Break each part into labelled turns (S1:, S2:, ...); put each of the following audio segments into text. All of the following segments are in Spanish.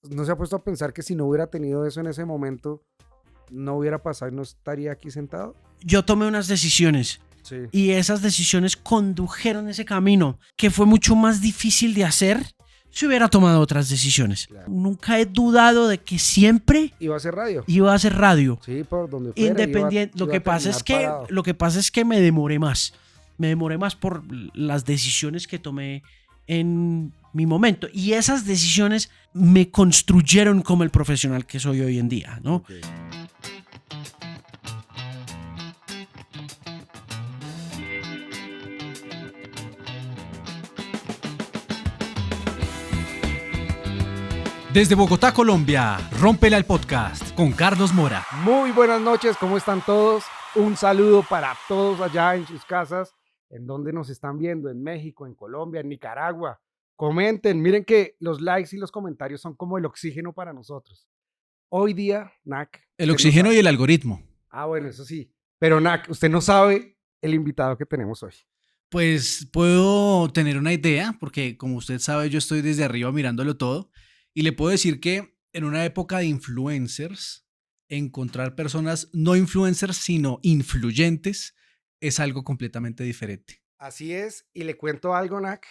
S1: ¿No se ha puesto a pensar que si no hubiera tenido eso en ese momento, no hubiera pasado y no estaría aquí sentado?
S2: Yo tomé unas decisiones
S1: Sí.
S2: y esas decisiones condujeron ese camino que fue mucho más difícil de hacer si hubiera tomado otras decisiones.
S1: Claro.
S2: Nunca he dudado de que siempre
S1: Iba a hacer radio.
S2: iba a hacer radio.
S1: Sí, por donde fuera.
S2: Independiente.
S1: Iba a terminar parado.
S2: Lo que pasa es que me demoré más. Me demoré más por las decisiones que tomé en mi momento. Y esas decisiones me construyeron como el profesional que soy hoy en día, ¿no?
S1: Okay.
S3: Desde Bogotá, Colombia, Rómpela el podcast con Carlos Mora.
S1: Muy buenas noches, ¿cómo están todos? Un saludo para todos allá en sus casas, en donde nos están viendo, en México, en Colombia, en Nicaragua. Comenten, miren que los likes y los comentarios son como el oxígeno para nosotros. Hoy día, Nac.
S3: El oxígeno y el algoritmo.
S1: Ah, bueno, eso sí. Pero Nac, usted no sabe el invitado que tenemos hoy.
S3: Pues puedo tener una idea, porque como usted sabe, yo estoy desde arriba mirándolo todo. Y le puedo decir que en una época de influencers, encontrar personas no influencers, sino influyentes, es algo completamente diferente.
S1: Así es, y le cuento algo, Nac.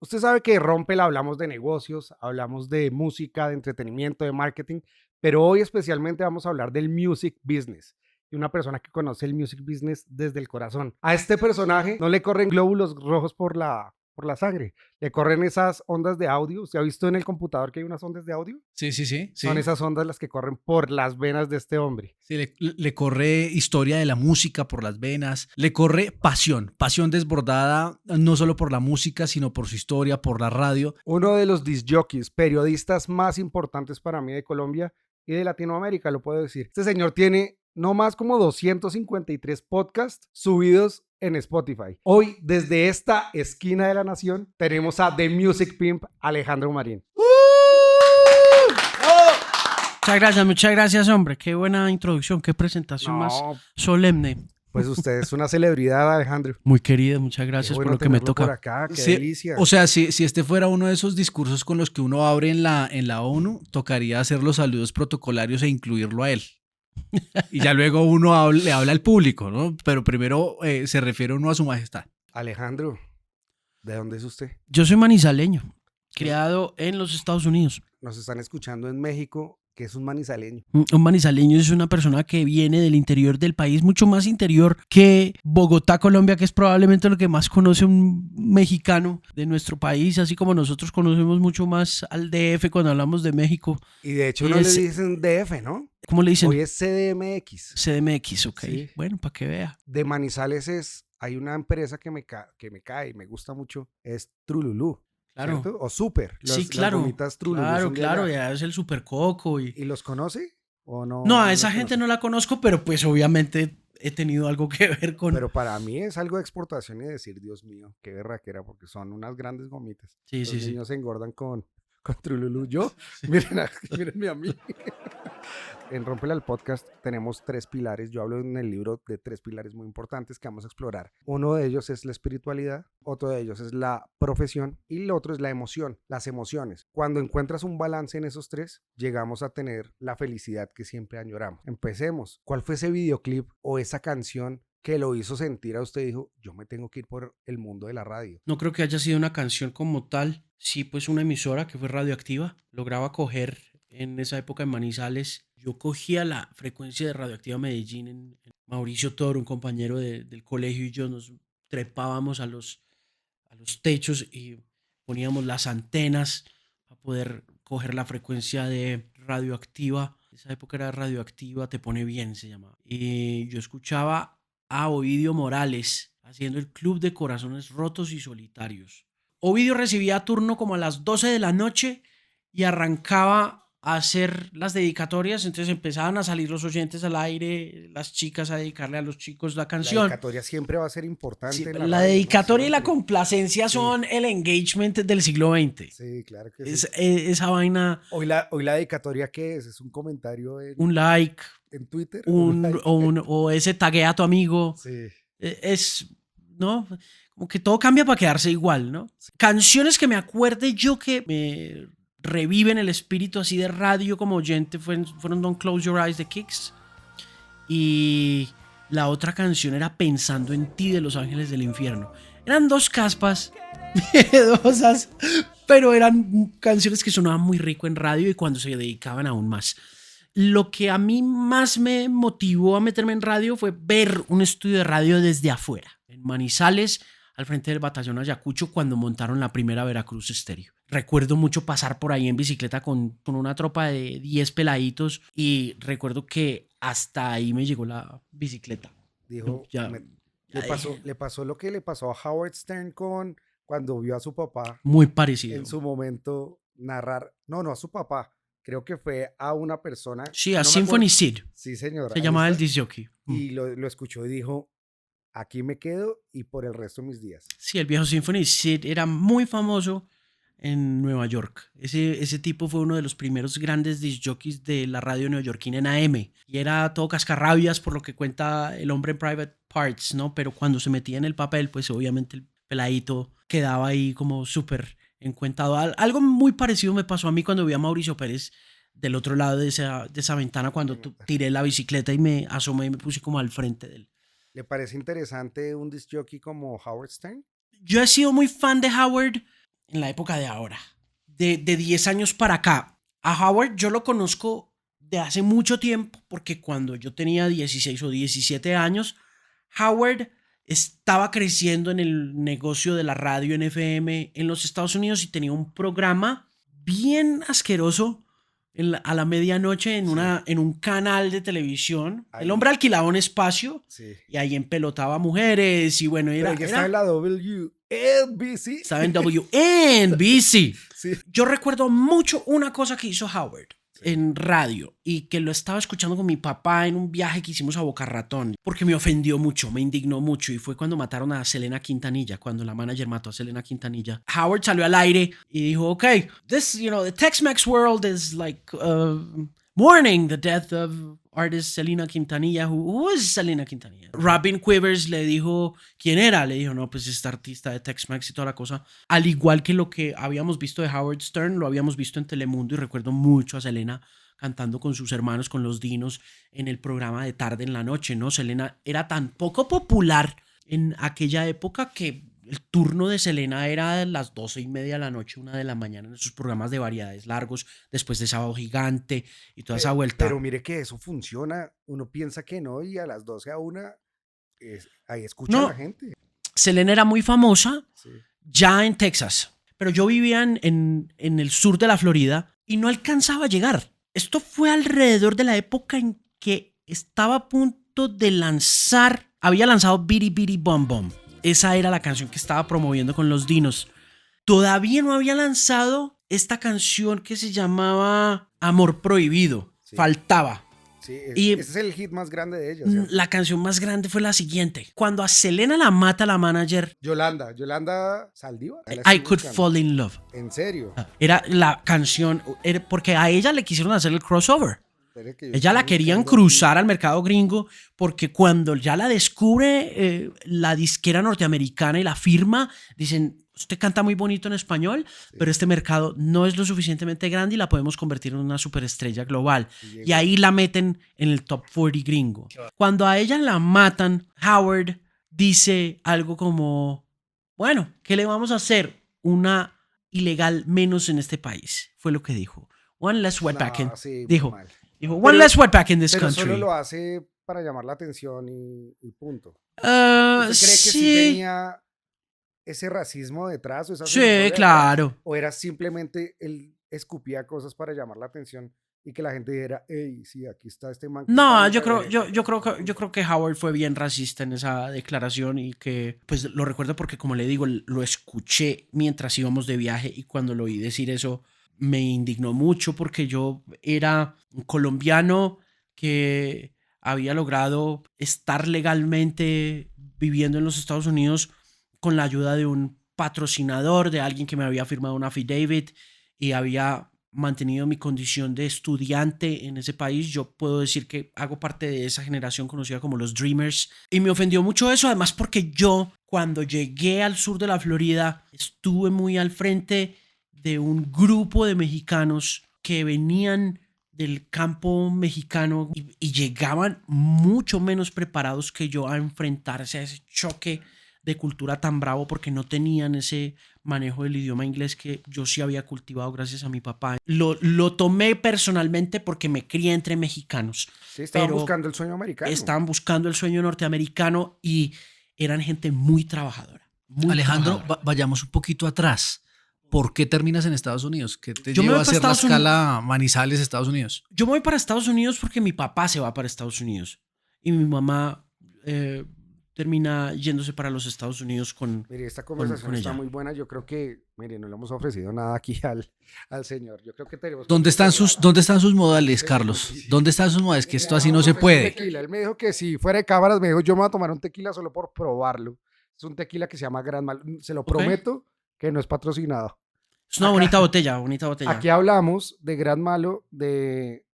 S1: Usted sabe que Rómpela hablamos de negocios, hablamos de música, de entretenimiento, de marketing, pero hoy especialmente vamos a hablar del music business. Y una persona que conoce el music business desde el corazón. A este personaje no le corren glóbulos rojos por la sangre, le corren esas ondas de audio. ¿Se ha visto en el computador que hay unas ondas de audio?
S3: Sí.
S1: Son esas ondas las que corren por las venas de este hombre.
S3: Sí, le corre historia de la música por las venas, le corre pasión desbordada, no solo por la música, sino por su historia, por la radio.
S1: Uno de los disc jockeys, periodistas más importantes para mí de Colombia y de Latinoamérica, lo puedo decir. Este señor tiene no más como 253 podcasts subidos en Spotify. Hoy, desde esta esquina de la nación, tenemos a The Music Pimp, Alejandro Marín.
S2: Muchas gracias, hombre. Qué buena introducción, qué presentación más solemne.
S1: Pues usted es una celebridad, Alejandro.
S2: Muy querido, muchas gracias por lo que me toca.
S1: Por acá, qué
S3: Sí,
S1: delicia.
S3: O sea, si este fuera uno de esos discursos con los que uno abre en la ONU, tocaría hacer los saludos protocolarios e incluirlo a él. Y ya luego uno le habla al público, ¿no? Pero primero se refiere uno a su majestad.
S1: Alejandro, ¿de dónde es usted?
S2: Yo soy manizaleño, criado en los Estados Unidos.
S1: Nos están escuchando en México, que es un manizaleño.
S2: Un manizaleño es una persona que viene del interior del país, mucho más interior que Bogotá, Colombia, que es probablemente lo que más conoce un mexicano de nuestro país, así como nosotros conocemos mucho más al DF cuando hablamos de México.
S1: Y de hecho no le dicen DF, ¿no?
S2: ¿Cómo le dicen?
S1: Hoy es CDMX.
S2: CDMX, ok.
S1: Sí.
S2: Bueno, para que vea.
S1: De Manizales hay una empresa que me cae y me gusta mucho, es Trululú.
S2: Claro.
S1: ¿Cierto? O Super.
S2: Sí, claro.
S1: Las gomitas Trululú.
S2: Claro, ya es el Super Coco.
S1: ¿Y los conoce o no?
S2: No, a esa gente no la conozco, pero pues obviamente he tenido algo que ver con...
S1: Pero para mí es algo de exportación y decir, Dios mío, qué berraquera, porque son unas grandes gomitas.
S2: Sí,
S1: Los
S2: sí.
S1: niños se engordan con Trululú. Yo, mírenme a mí. En Rómpela el podcast tenemos 3 pilares. Yo hablo en el libro de 3 pilares muy importantes que vamos a explorar. Uno de ellos es la espiritualidad, otro de ellos es la profesión y el otro es la emoción, las emociones. Cuando encuentras un balance en esos 3, llegamos a tener la felicidad que siempre añoramos. Empecemos. ¿Cuál fue ese videoclip o esa canción que lo hizo sentir a usted y dijo, yo me tengo que ir por el mundo de la radio?
S2: No creo que haya sido una canción como tal. Sí, pues una emisora que fue Radioactiva. Lograba coger en esa época en Manizales. Yo cogía la frecuencia de Radioactiva Medellín en Mauricio Toro, un compañero del colegio, y yo nos trepábamos a los techos y poníamos las antenas para poder coger la frecuencia de Radioactiva. Esa época era Radioactiva, Te Pone Bien se llamaba. Y yo escuchaba a Ovidio Morales haciendo el Club de Corazones Rotos y Solitarios. Ovidio recibía turno como a las 12 de la noche y arrancaba a hacer las dedicatorias, entonces empezaban a salir los oyentes al aire, las chicas a dedicarle a los chicos la canción.
S1: La dedicatoria siempre va a ser importante.
S2: Sí,
S1: en
S2: la
S1: radio,
S2: dedicatoria
S1: ¿no?
S2: y la complacencia son el engagement del siglo XX.
S1: Sí, claro que sí.
S2: Esa vaina...
S1: Hoy la dedicatoria, ¿qué es? ¿Es un comentario
S2: un like,
S1: en Twitter?
S2: o ese taguea a tu amigo.
S1: Sí.
S2: Es, ¿no? Como que todo cambia para quedarse igual, ¿no? Sí. Canciones que me acuerde yo que me reviven el espíritu así de radio como oyente fueron Don't Close Your Eyes de Kicks. Y la otra canción era Pensando en ti de Los Ángeles del Infierno. Eran dos caspas miedosas, pero eran canciones que sonaban muy rico en radio y cuando se dedicaban aún más. Lo que a mí más me motivó a meterme en radio fue ver un estudio de radio desde afuera, en Manizales, al frente del batallón Ayacucho, cuando montaron la primera Veracruz Estéreo. Recuerdo mucho pasar por ahí en bicicleta con una tropa de 10 peladitos y recuerdo que hasta ahí me llegó la bicicleta.
S1: Dijo,
S2: Ya,
S1: le pasó lo que le pasó a Howard Stern cuando vio a su papá
S2: muy parecido.
S1: en su momento narrar, no a su papá, creo que fue a una persona.
S2: Sí, a
S1: no me
S2: Symphony
S1: acuerdo.
S2: Sid.
S1: Sí, señora.
S2: Se llamaba el disc jockey.
S1: Y lo escuchó y dijo, aquí me quedo y por el resto de mis días.
S2: Sí, el viejo Symphony Sid era muy famoso en Nueva York. Ese tipo fue uno de los primeros grandes disc jockeys de la radio neoyorquina en AM. Y era todo cascarrabias por lo que cuenta el hombre en Private Parts, ¿no? Pero cuando se metía en el papel, pues obviamente el peladito quedaba ahí como súper encuentado. Algo muy parecido me pasó a mí cuando vi a Mauricio Pérez del otro lado de esa ventana cuando tiré la bicicleta y me asomé y me puse como al frente de él.
S1: ¿Le parece interesante un disc jockey como Howard Stern?
S2: Yo he sido muy fan de Howard en la época de ahora, de 10 años para acá. A Howard yo lo conozco de hace mucho tiempo porque cuando yo tenía 16 o 17 años, Howard estaba creciendo en el negocio de la radio en FM en los Estados Unidos y tenía un programa bien asqueroso a la medianoche en un canal de televisión. Ahí. El hombre alquilaba un espacio y ahí empelotaba mujeres y bueno,
S1: Pero ya estaba en la WNBC.
S2: Estaba en WNBC.
S1: Sí.
S2: Yo recuerdo mucho una cosa que hizo Howard en radio y que lo estaba escuchando con mi papá en un viaje que hicimos a Boca Ratón porque me ofendió mucho, me indignó mucho y fue cuando mataron a Selena Quintanilla, cuando la manager mató a Selena Quintanilla. Howard salió al aire y dijo, okay, the Tex-Mex world is like mourning the death of artist Selena Quintanilla. Who is Selena Quintanilla? Robin Quivers le dijo quién era. Le dijo, no, pues esta artista de Tex-Mex y toda la cosa. Al igual que lo que habíamos visto de Howard Stern, lo habíamos visto en Telemundo y recuerdo mucho a Selena cantando con sus hermanos, con los Dinos, en el programa de tarde en la noche, ¿no? Selena era tan poco popular en aquella época que el turno de Selena era de las 12:30 de la noche, 1 de la mañana, en sus programas de variedades largos, después de Sábado Gigante y toda esa vuelta.
S1: Pero mire que eso funciona. Uno piensa que no y a las 12 a 1 ahí escucha a la gente.
S2: Selena era muy famosa ya en Texas, pero yo vivía en el sur de la Florida y no alcanzaba a llegar. Esto fue alrededor de la época en que estaba a punto de había lanzado Bitty Bitty Bom Bom. Esa era la canción que estaba promoviendo con los Dinos. Todavía no había lanzado esta canción que se llamaba Amor Prohibido. Sí. Faltaba.
S1: Sí, ese es el hit más grande de ella. ¿Cierto?
S2: La canción más grande fue la siguiente. Cuando a Selena la mata la manager.
S1: Yolanda Saldívar.
S2: I Could Fall in Love.
S1: ¿En serio?
S2: Era la canción, porque a ella le quisieron hacer el crossover. Ella la querían cruzar al mercado gringo porque cuando ya la descubre la disquera norteamericana y la firma, dicen, usted canta muy bonito en español, pero este mercado no es lo suficientemente grande y la podemos convertir en una superestrella global. Y ahí la meten en el top 40 gringo. Cuando a ella la matan, Howard dice algo como, bueno, ¿qué le vamos a hacer? Una ilegal menos en este país. Fue lo que dijo. One less wetback. Dijo, one less wetback in this country.
S1: Pero solo lo hace para llamar la atención y punto. ¿Usted cree que sí tenía ese racismo detrás? O
S2: sí, claro.
S1: Detrás, ¿o era simplemente él escupía cosas para llamar la atención y que la gente dijera, hey, sí, aquí está este man?
S2: No, yo creo que Howard fue bien racista en esa declaración y que, pues lo recuerdo porque, como le digo, lo escuché mientras íbamos de viaje y cuando lo oí decir eso me indignó mucho porque yo era un colombiano que había logrado estar legalmente viviendo en los Estados Unidos con la ayuda de un patrocinador, de alguien que me había firmado un affidavit y había mantenido mi condición de estudiante en ese país. Yo puedo decir que hago parte de esa generación conocida como los Dreamers y me ofendió mucho eso, además porque yo cuando llegué al sur de la Florida estuve muy al frente de un grupo de mexicanos que venían del campo mexicano y llegaban mucho menos preparados que yo a enfrentarse a ese choque de cultura tan bravo porque no tenían ese manejo del idioma inglés que yo sí había cultivado gracias a mi papá. Lo tomé personalmente porque me crié entre mexicanos.
S1: Sí, estaban
S2: pero
S1: buscando el sueño americano.
S2: estaban buscando el sueño norteamericano y eran gente muy trabajadora. Muy
S3: Alejandro,
S2: trabajadora.
S3: vayamos un poquito atrás. ¿Por qué terminas en Estados Unidos? ¿Qué te
S2: Yo me
S3: llevó
S2: voy
S3: a
S2: para
S3: hacer la
S2: Estados Unidos.
S3: escala Manizales, Estados Unidos?
S2: Yo me voy para Estados Unidos porque mi papá se va para Estados Unidos y mi mamá termina yéndose para los Estados Unidos con...
S1: Mire, esta conversación está
S2: ella.
S1: muy buena. Yo creo que, mire, no le hemos ofrecido nada aquí al señor. Yo creo que tenemos...
S3: ¿Dónde están sus modales, Carlos? ¿Dónde están sus modales? Que esto así no se puede.
S1: Tequila. Él me dijo que si fuera de cámaras, me dijo, yo me voy a tomar un tequila solo por probarlo. Es un tequila que se llama Gran Mal. Se lo prometo que no es patrocinado.
S2: Es una bonita botella, bonita botella.
S1: Aquí hablamos de Gran Malo, de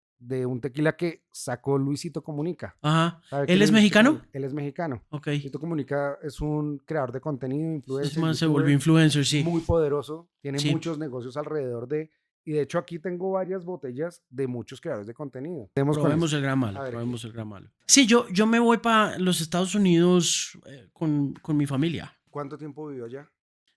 S1: un tequila que sacó Luisito Comunica.
S2: Ajá.
S1: ¿Sabe
S2: ¿Él
S1: quién
S2: es
S1: Luisito
S2: mexicano?
S1: Comunica? Él es mexicano.
S2: Ok.
S1: Luisito Comunica es un creador de contenido, influencer.
S2: Ese man se
S1: youtuber,
S2: volvió influencer, sí.
S1: muy poderoso, tiene
S2: Sí.
S1: muchos negocios alrededor de... Y de hecho aquí tengo varias botellas de muchos creadores de contenido. Tenemos con
S2: Probemos
S1: esto.
S2: el Gran
S1: A
S2: Malo,
S1: ver,
S2: probemos el Gran Malo. Sí, yo me voy para los Estados Unidos con mi familia.
S1: ¿Cuánto tiempo vivió allá?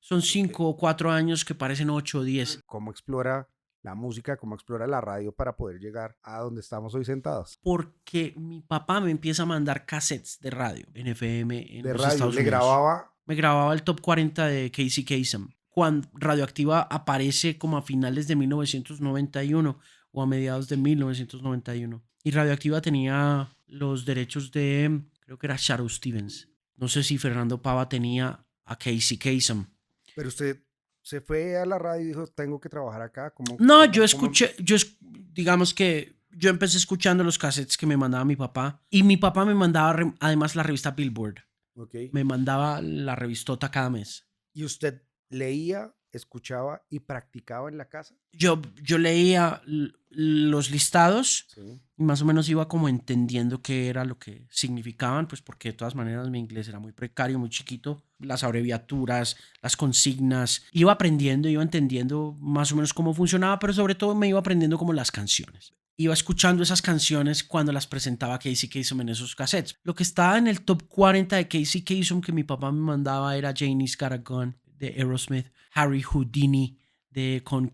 S2: Son 5 o 4 años que parecen 8 o 10.
S1: ¿Cómo explora la música, cómo explora la radio para poder llegar a donde estamos hoy sentados?
S2: Porque mi papá me empieza a mandar cassettes de radio en FM en
S1: De
S2: los
S1: radio,
S2: Estados
S1: le
S2: Unidos.
S1: grababa...
S2: Me grababa el top 40 de Casey Kasem. Cuando Radioactiva aparece como a finales de 1991 o a mediados de 1991. Y Radioactiva tenía los derechos de, creo que era Shadow Stevens. No sé si Fernando Pava tenía a Casey Kasem.
S1: Pero usted se fue a la radio y dijo, tengo que trabajar acá.
S2: No, yo escuché, digamos que yo empecé escuchando los cassettes que me mandaba mi papá. Y mi papá me mandaba además la revista Billboard.
S1: Okay.
S2: Me mandaba la revistota cada mes.
S1: ¿Y usted leía, escuchaba y practicaba en la casa?
S2: Yo leía los listados
S1: Sí.
S2: y más o menos iba como entendiendo qué era lo que significaban, pues porque de todas maneras mi inglés era muy precario, muy chiquito. Las abreviaturas, las consignas, iba aprendiendo, iba entendiendo más o menos cómo funcionaba, pero sobre todo me iba aprendiendo como las canciones. Iba escuchando esas canciones cuando las presentaba Casey Kasem en esos cassettes. Lo que estaba en el top 40 de Casey Kasem que mi papá me mandaba era Janie's Got a Gun de Aerosmith, Harry Houdini de Con.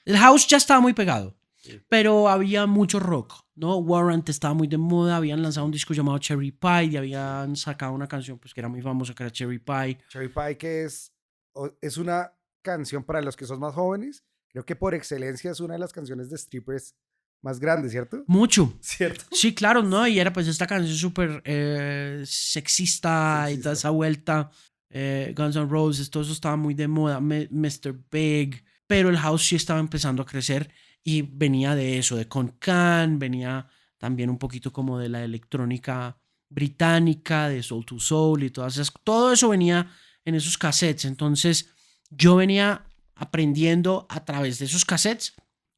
S2: El house ya estaba muy pegado, pero había mucho rock, ¿no? Warrant estaba muy de moda, habían lanzado un disco llamado Cherry Pie y habían sacado una canción pues que era muy famosa que era Cherry Pie.
S1: Cherry Pie, que es una canción para los que son más jóvenes. Creo que por excelencia es una de las canciones de strippers más grandes, ¿cierto?
S2: Mucho.
S1: ¿Cierto?
S2: Sí, claro, ¿no? Y era pues esta canción súper sexista y toda esa vuelta. Guns N' Roses, todo eso estaba muy de moda. Mr. Big. Pero el house sí estaba empezando a crecer y venía de eso, de Con, venía también un poquito como de la electrónica británica, de Soul to Soul y todas esas. Todo eso venía en esos cassettes. Entonces yo venía aprendiendo a través de esos cassettes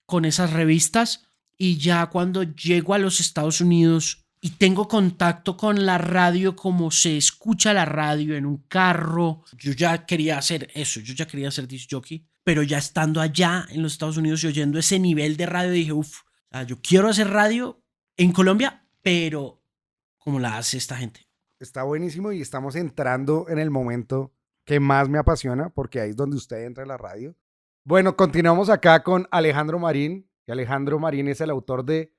S2: con esas revistas. Y ya cuando llego a los Estados Unidos y tengo contacto con la radio como se escucha la radio en un carro, yo ya quería hacer eso, yo ya quería ser disc jockey, pero ya estando allá en los Estados Unidos y oyendo ese nivel de radio dije, yo quiero hacer radio en Colombia, pero como la hace esta gente.
S1: Está buenísimo y estamos entrando en el momento que más me apasiona porque ahí es donde usted entra en la radio. Bueno, continuamos acá con Alejandro Marín. Y Alejandro Marín es el autor de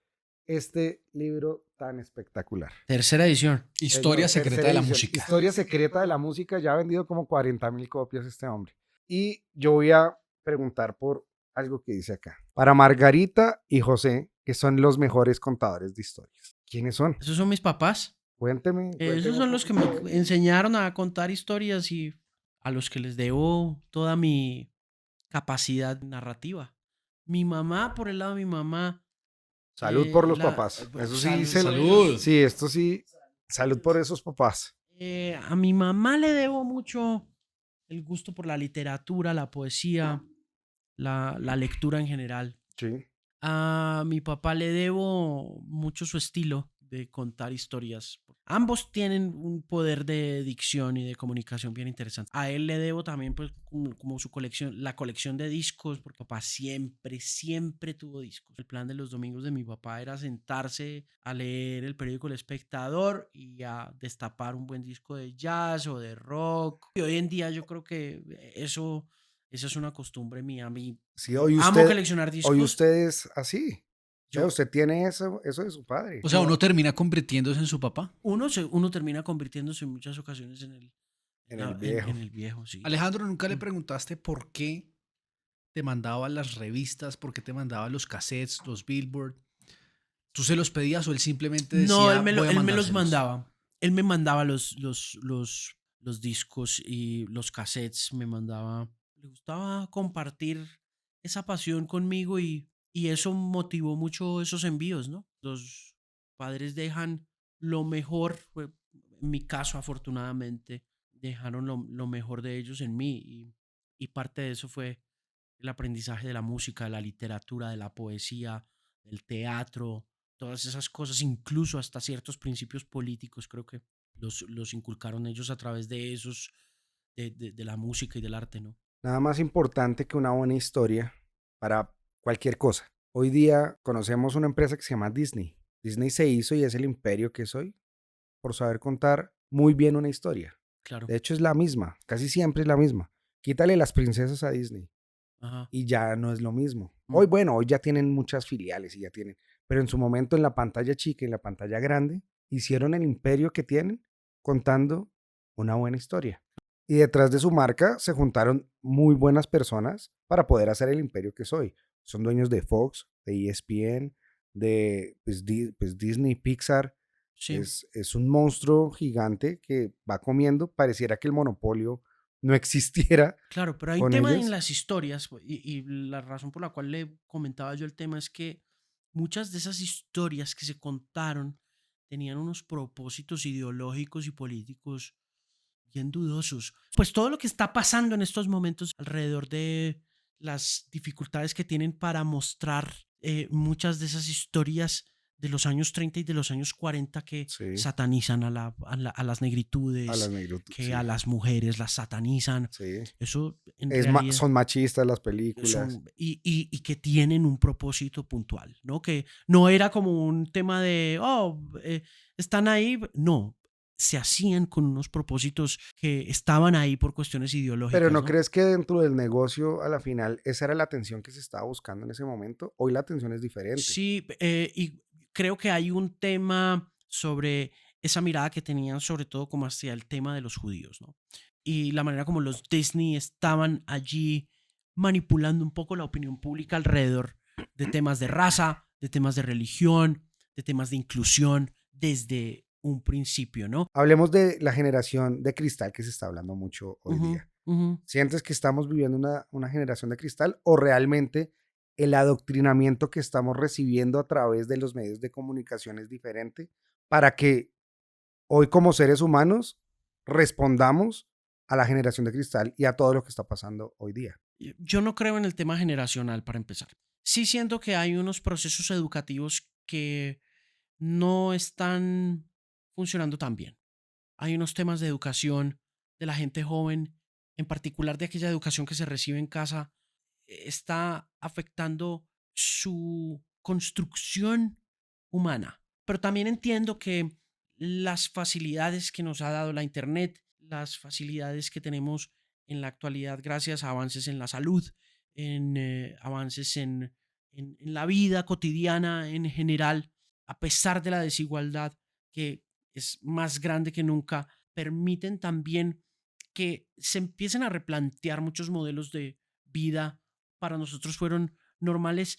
S1: este libro tan espectacular.
S2: Tercera edición.
S3: Historia secreta de la música.
S1: Historia secreta de la música. Ya ha vendido como 40,000 copias este hombre. Y yo voy a preguntar por algo que dice acá. Para Margarita y José, que son los mejores contadores de historias. ¿Quiénes son?
S2: Esos son mis papás.
S1: Cuénteme.
S2: Esos son los que me enseñaron a contar historias y a los que les debo toda mi capacidad narrativa. Mi mamá, por el lado de mi mamá.
S1: Salud por los papás. Eso sí, salud. Sí, esto sí. Salud por esos papás.
S2: A mi mamá le debo mucho el gusto por la literatura, la poesía, la lectura en general.
S1: Sí.
S2: A mi papá le debo mucho su estilo de contar historias. Ambos tienen un poder de dicción y de comunicación bien interesante. A él le debo también, pues, como su colección, la colección de discos, porque papá siempre tuvo discos. El plan de los domingos de mi papá era sentarse a leer el periódico El Espectador y a destapar un buen disco de jazz o de rock. Y hoy en día yo creo que esa es una costumbre mía. A mí
S1: Sí,
S2: amo coleccionar
S1: hoy
S2: discos.
S1: usted es así. O sea,
S2: Yo,
S1: usted tiene eso de su padre.
S3: O sea, uno
S2: yo,
S3: termina convirtiéndose en su papá.
S2: uno termina convirtiéndose en muchas ocasiones
S1: En el viejo.
S2: en el viejo, sí.
S3: Alejandro, ¿nunca le preguntaste por qué te mandaba las revistas, por qué te mandaba los cassettes, los Billboard? ¿Tú se los pedías o él simplemente
S2: No,
S3: decía, voy a
S2: él me los
S3: mandárselos?
S2: mandaba. Él me mandaba los discos y los cassettes, me mandaba. Le gustaba compartir esa pasión conmigo y eso motivó mucho esos envíos, ¿no? Los padres dejan lo mejor, en mi caso afortunadamente, dejaron lo mejor de ellos en mí y parte de eso fue el aprendizaje de la música, de la literatura, de la poesía, del teatro, todas esas cosas, incluso hasta ciertos principios políticos, creo que los inculcaron ellos a través de esos, de la música y del arte, ¿no?
S1: Nada más importante que una buena historia para cualquier cosa. Hoy día conocemos una empresa que se llama Disney. Disney se hizo y es el imperio que es hoy por saber contar muy bien una historia.
S2: Claro.
S1: De hecho, es la misma, casi siempre es la misma. Quítale las princesas a Disney
S2: Ajá.
S1: y ya no es lo mismo.
S2: Mm.
S1: Hoy ya tienen muchas filiales y ya tienen, pero en su momento en la pantalla chica y en la pantalla grande, hicieron el imperio que tienen contando una buena historia. Y detrás de su marca se juntaron muy buenas personas para poder hacer el imperio que soy. Son dueños de Fox, de ESPN, de pues Disney, Pixar.
S2: Sí,
S1: Es un monstruo gigante que va comiendo. Pareciera que el monopolio no existiera
S2: claro, pero hay un
S1: con
S2: tema en
S1: ellos.
S2: las historias y la razón por la cual le comentaba yo el tema es que muchas de esas historias que se contaron tenían unos propósitos ideológicos y políticos bien dudosos. Pues todo lo que está pasando en estos momentos alrededor de las dificultades que tienen para mostrar muchas de esas historias de los años 30 y de los años 40 que
S1: Sí,
S2: satanizan a las
S1: a las
S2: negritudes,
S1: negritud,
S2: que a
S1: sí,
S2: las mujeres las satanizan.
S1: sí.
S2: Eso en realidad
S1: Son machistas las películas.
S2: son, y que tienen un propósito puntual, ¿no? Que no era como un tema de, están ahí, no, se hacían con unos propósitos que estaban ahí por cuestiones
S1: Pero
S2: ideológicas,
S1: ¿no
S2: ¿no?
S1: crees que dentro del negocio, a la final, esa era la atención que se estaba buscando en ese momento? Hoy la atención es diferente.
S2: Sí, y creo que hay un tema sobre esa mirada que tenían sobre todo como hacia el tema de los judíos, ¿no? Y la manera como los Disney estaban allí manipulando un poco la opinión pública alrededor de temas de raza, de temas de religión, de temas de inclusión desde un principio, ¿no?
S1: Hablemos de la generación de cristal que se está hablando mucho hoy
S2: Ujú,
S1: día.
S2: ujú.
S1: ¿Sientes que estamos viviendo una generación de cristal o realmente el adoctrinamiento que estamos recibiendo a través de los medios de comunicación es diferente para que hoy como seres humanos respondamos a la generación de cristal y a todo lo que está pasando hoy día?
S2: Yo no creo en el tema generacional para empezar. Sí siento que hay unos procesos educativos que no están funcionando tan bien. Hay unos temas de educación de la gente joven, en particular de aquella educación que se recibe en casa, está afectando su construcción humana. Pero también entiendo que las facilidades que nos ha dado la Internet, las facilidades que tenemos en la actualidad gracias a avances en la salud, en avances en la vida cotidiana en general, a pesar de la desigualdad que es más grande que nunca, permiten también que se empiecen a replantear muchos modelos de vida para nosotros fueron normales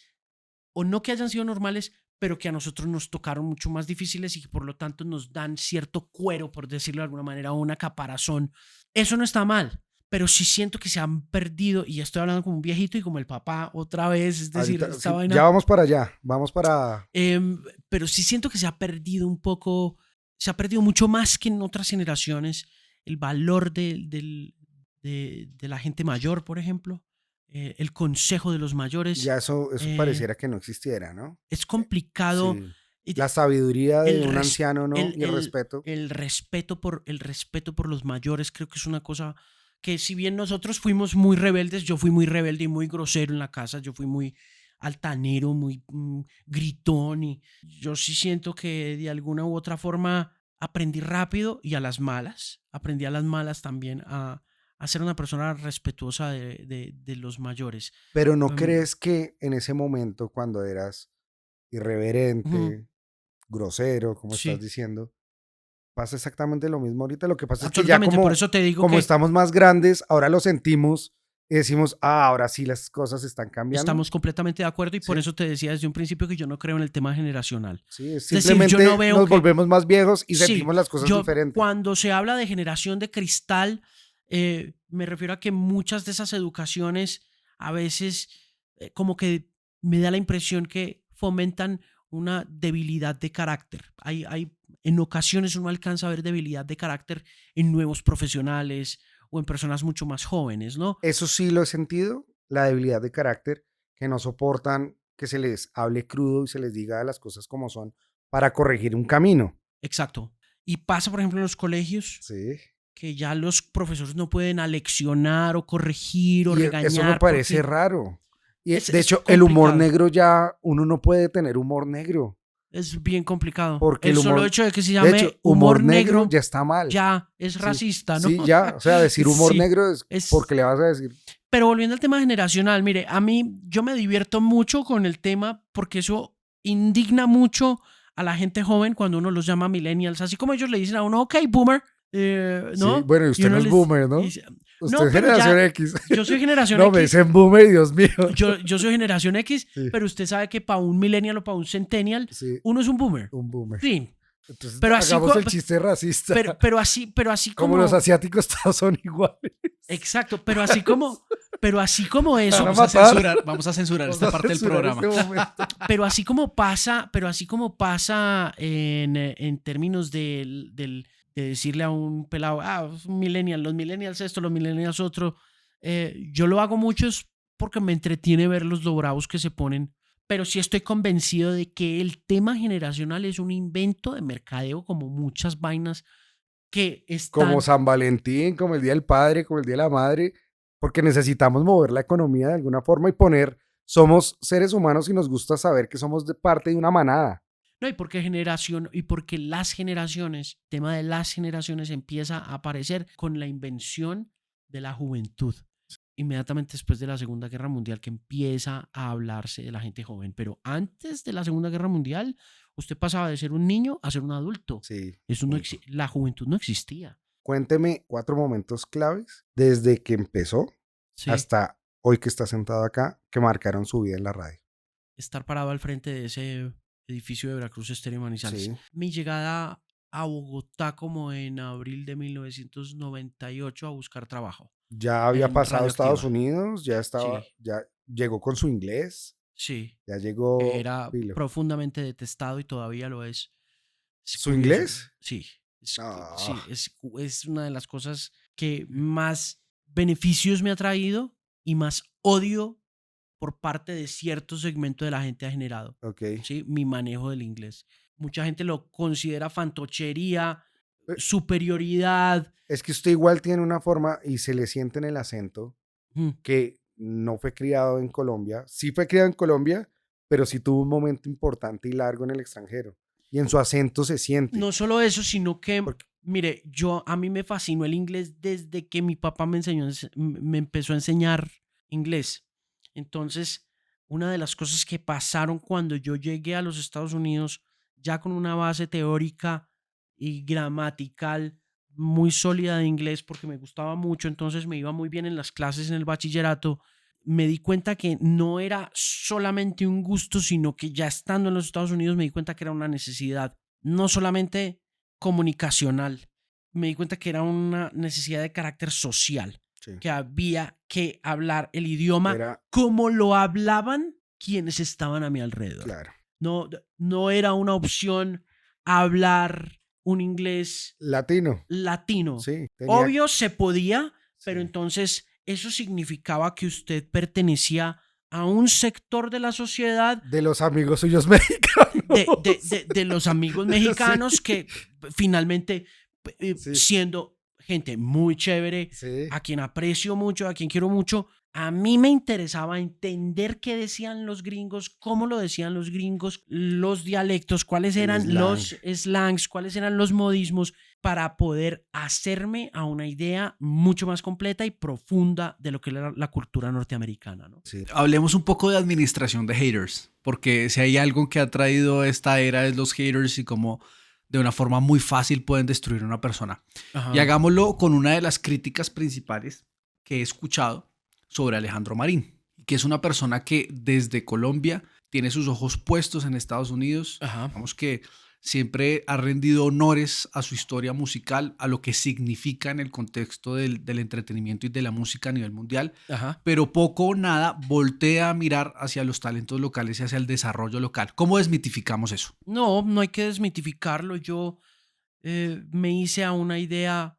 S2: o no que hayan sido normales, pero que a nosotros nos tocaron mucho más difíciles y que por lo tanto nos dan cierto cuero, por decirlo de alguna manera, o una caparazón. Eso no está mal, pero sí siento que se han perdido, y estoy hablando como un viejito y como el papá otra vez, es decir,
S1: Ahorita,
S2: esta
S1: sí, ya
S2: vaina,
S1: vamos para allá, vamos para...
S2: pero sí siento que se ha perdido un poco, se ha perdido mucho más que en otras generaciones el valor de la gente mayor, por ejemplo, el consejo de los mayores.
S1: Ya eso
S2: eh,
S1: pareciera que no existiera, ¿no?
S2: es complicado
S1: Sí,
S2: Y
S1: La sabiduría de
S2: el
S1: un
S2: res-
S1: anciano, ¿no?
S2: el,
S1: Y el respeto.
S2: el respeto por los mayores creo que es una cosa que si bien nosotros fuimos muy rebeldes, yo fui muy rebelde y muy grosero en la casa, yo fui muy altanero, muy gritón y yo sí siento que de alguna u otra forma aprendí rápido y aprendí a las malas también a ser una persona respetuosa de los mayores.
S1: Pero ¿no
S2: Um,
S1: crees que en ese momento, cuando eras
S2: ujú,
S1: irreverente, grosero, como estás
S2: sí,
S1: diciendo, pasa exactamente lo mismo ahorita? Lo que pasa es que ya
S2: absolutamente, por eso te digo
S1: como
S2: que
S1: estamos más grandes, ahora lo sentimos y decimos, ahora sí las cosas están cambiando.
S2: estamos completamente de acuerdo y por
S1: Sí,
S2: eso te decía desde un principio que yo no creo en el tema generacional.
S1: sí,
S2: Es decir, yo no
S1: simplemente
S2: veo
S1: nos
S2: que,
S1: volvemos más viejos y
S2: sí,
S1: sentimos las cosas
S2: yo
S1: diferentes.
S2: cuando se habla de generación de cristal, me refiero a que muchas de esas educaciones a veces como que me da la impresión que fomentan una debilidad de carácter. En ocasiones uno alcanza a ver debilidad de carácter en nuevos profesionales o en personas mucho más jóvenes, ¿no?
S1: Eso sí lo he sentido, la debilidad de carácter, que no soportan que se les hable crudo y se les diga las cosas como son para corregir un camino.
S2: Exacto. Y pasa, por ejemplo, en los colegios,
S1: Sí.
S2: que ya los profesores no pueden aleccionar o corregir o
S1: Eso me
S2: regañar
S1: parece
S2: porque
S1: raro. Y de
S2: es
S1: hecho, el humor
S2: complicado,
S1: negro ya, uno no puede tener humor negro,
S2: es bien complicado.
S1: porque
S2: El
S1: el
S2: solo
S1: humor,
S2: hecho de que se
S1: de hecho,
S2: llame
S1: humor
S2: humor
S1: negro
S2: negro
S1: ya está mal.
S2: ya es
S1: Sí,
S2: racista, ¿no?
S1: sí, ya, o sea, decir humor
S2: Sí,
S1: negro es
S2: es...
S1: porque le vas a decir,
S2: Pero volviendo al tema generacional, mire, a mí yo me divierto mucho con el tema porque eso indigna mucho a la gente joven cuando uno los llama millennials, así como ellos le dicen a uno, ok, boomer,
S1: sí,
S2: ¿no?
S1: bueno, y
S2: Y
S1: usted no
S2: uno
S1: es
S2: les
S1: boomer, ¿no?
S2: dice,
S1: Usted
S2: no,
S1: es
S2: pero
S1: generación
S2: ya,
S1: X.
S2: yo soy generación
S1: No, me
S2: X,
S1: dicen boomer y Dios mío.
S2: yo soy generación X,
S1: Sí,
S2: pero usted sabe que para un millennial o para un centennial,
S1: sí,
S2: uno es un boomer.
S1: un boomer.
S2: Fin.
S1: Entonces,
S2: Pero así,
S1: hagamos el chiste racista.
S2: pero así
S1: Como los
S2: como,
S1: asiáticos todos son iguales.
S2: exacto, pero así como
S1: Me van
S2: eso,
S1: a matar.
S3: Vamos a censurar
S1: Vamos
S3: esta
S1: a
S3: parte del
S1: censurar
S3: programa.
S1: este momento.
S2: pero así como pasa en términos de decirle a un pelado, es un millennial, los millennials esto, los millennials otro, yo lo hago mucho es porque me entretiene ver los lo bravos que se ponen, pero sí estoy convencido de que el tema generacional es un invento de mercadeo como muchas vainas que
S1: Como
S2: están...
S1: San Valentín, como el Día del Padre, como el Día de la Madre, porque necesitamos mover la economía de alguna forma y poner, somos seres humanos y nos gusta saber que somos parte de una manada.
S2: No, y porque las generaciones, el tema de las generaciones empieza a aparecer con la invención de la juventud. Inmediatamente después de la Segunda Guerra Mundial que empieza a hablarse de la gente joven. Pero antes de la Segunda Guerra Mundial, usted pasaba de ser un niño a ser un adulto.
S1: Sí,
S2: Eso no
S1: punto.
S2: la juventud no existía.
S1: Cuénteme 4 momentos claves desde que empezó
S2: Sí,
S1: hasta hoy que está sentado acá que marcaron su vida en la radio.
S2: estar parado al frente de ese edificio de Veracruz Estéreo y Manizales.
S1: Sí.
S2: Mi llegada a Bogotá como en abril de 1998 a buscar trabajo
S1: Ya había
S2: en
S1: pasado a Estados
S2: Radioactiva.
S1: Unidos, ya estaba,
S2: Sí,
S1: ya llegó con su inglés,
S2: sí,
S1: ya
S2: que
S1: llegó
S2: era
S1: pilo.
S2: profundamente detestado y todavía lo es. Es
S1: ¿Su
S2: curioso.
S1: inglés?
S2: Sí,
S1: Ah,
S2: sí, es una de las cosas que más beneficios me ha traído y más odio por parte de cierto segmento de la gente ha generado.
S1: ok.
S2: ¿Sí? Mi manejo del inglés. Mucha gente lo considera fantochería,
S1: Eh,
S2: superioridad.
S1: Es que usted igual tiene una forma y se le siente en el acento
S2: Mm.
S1: que no fue criado en Colombia. Sí fue criado en Colombia, pero sí tuvo un momento importante y largo en el extranjero. Y en su acento se siente.
S2: No solo eso, sino que,
S1: Porque,
S2: mire, a mí me fascinó el inglés desde que mi papá me empezó a enseñar inglés. Entonces, una de las cosas que pasaron cuando yo llegué a los Estados Unidos, ya con una base teórica y gramatical muy sólida de inglés, porque me gustaba mucho, entonces me iba muy bien en las clases en el bachillerato, me di cuenta que no era solamente un gusto, sino que ya estando en los Estados Unidos me di cuenta que era una necesidad, no solamente comunicacional, me di cuenta que era una necesidad de carácter social,
S1: sí,
S2: que había que hablar el idioma
S1: era
S2: como lo hablaban quienes estaban a mi alrededor.
S1: claro.
S2: No, no era una opción hablar un inglés
S1: Latino.
S2: latino.
S1: Sí, tenía.
S2: Obvio se podía, pero
S1: Sí,
S2: entonces eso significaba que usted pertenecía a un sector de la sociedad
S1: De los amigos suyos mexicanos.
S2: de los amigos mexicanos que finalmente,
S1: Sí.
S2: siendo gente muy chévere,
S1: Sí.
S2: a quien aprecio mucho, a quien quiero mucho, a mí me interesaba entender qué decían los gringos, cómo lo decían los gringos, los dialectos, cuáles
S1: El
S2: eran
S1: slang.
S2: los slangs, cuáles eran los modismos, para poder hacerme a una idea mucho más completa y profunda de lo que era la cultura norteamericana, ¿no?
S1: Sí.
S3: Hablemos un poco de administración de haters, porque si hay algo que ha traído esta era es los haters y cómo de una forma muy fácil pueden destruir a una persona.
S2: Ajá.
S3: Y hagámoslo con una de las críticas principales que he escuchado sobre Alejandro Marín, que es una persona que desde Colombia tiene sus ojos puestos en Estados Unidos.
S2: Ajá.
S3: Digamos que siempre ha rendido honores a su historia musical, a lo que significa en el contexto del entretenimiento y de la música a nivel mundial,
S2: Ajá.
S3: pero poco o nada voltea a mirar hacia los talentos locales y hacia el desarrollo local. ¿Cómo desmitificamos eso?
S2: No, no hay que desmitificarlo. Yo me hice a una idea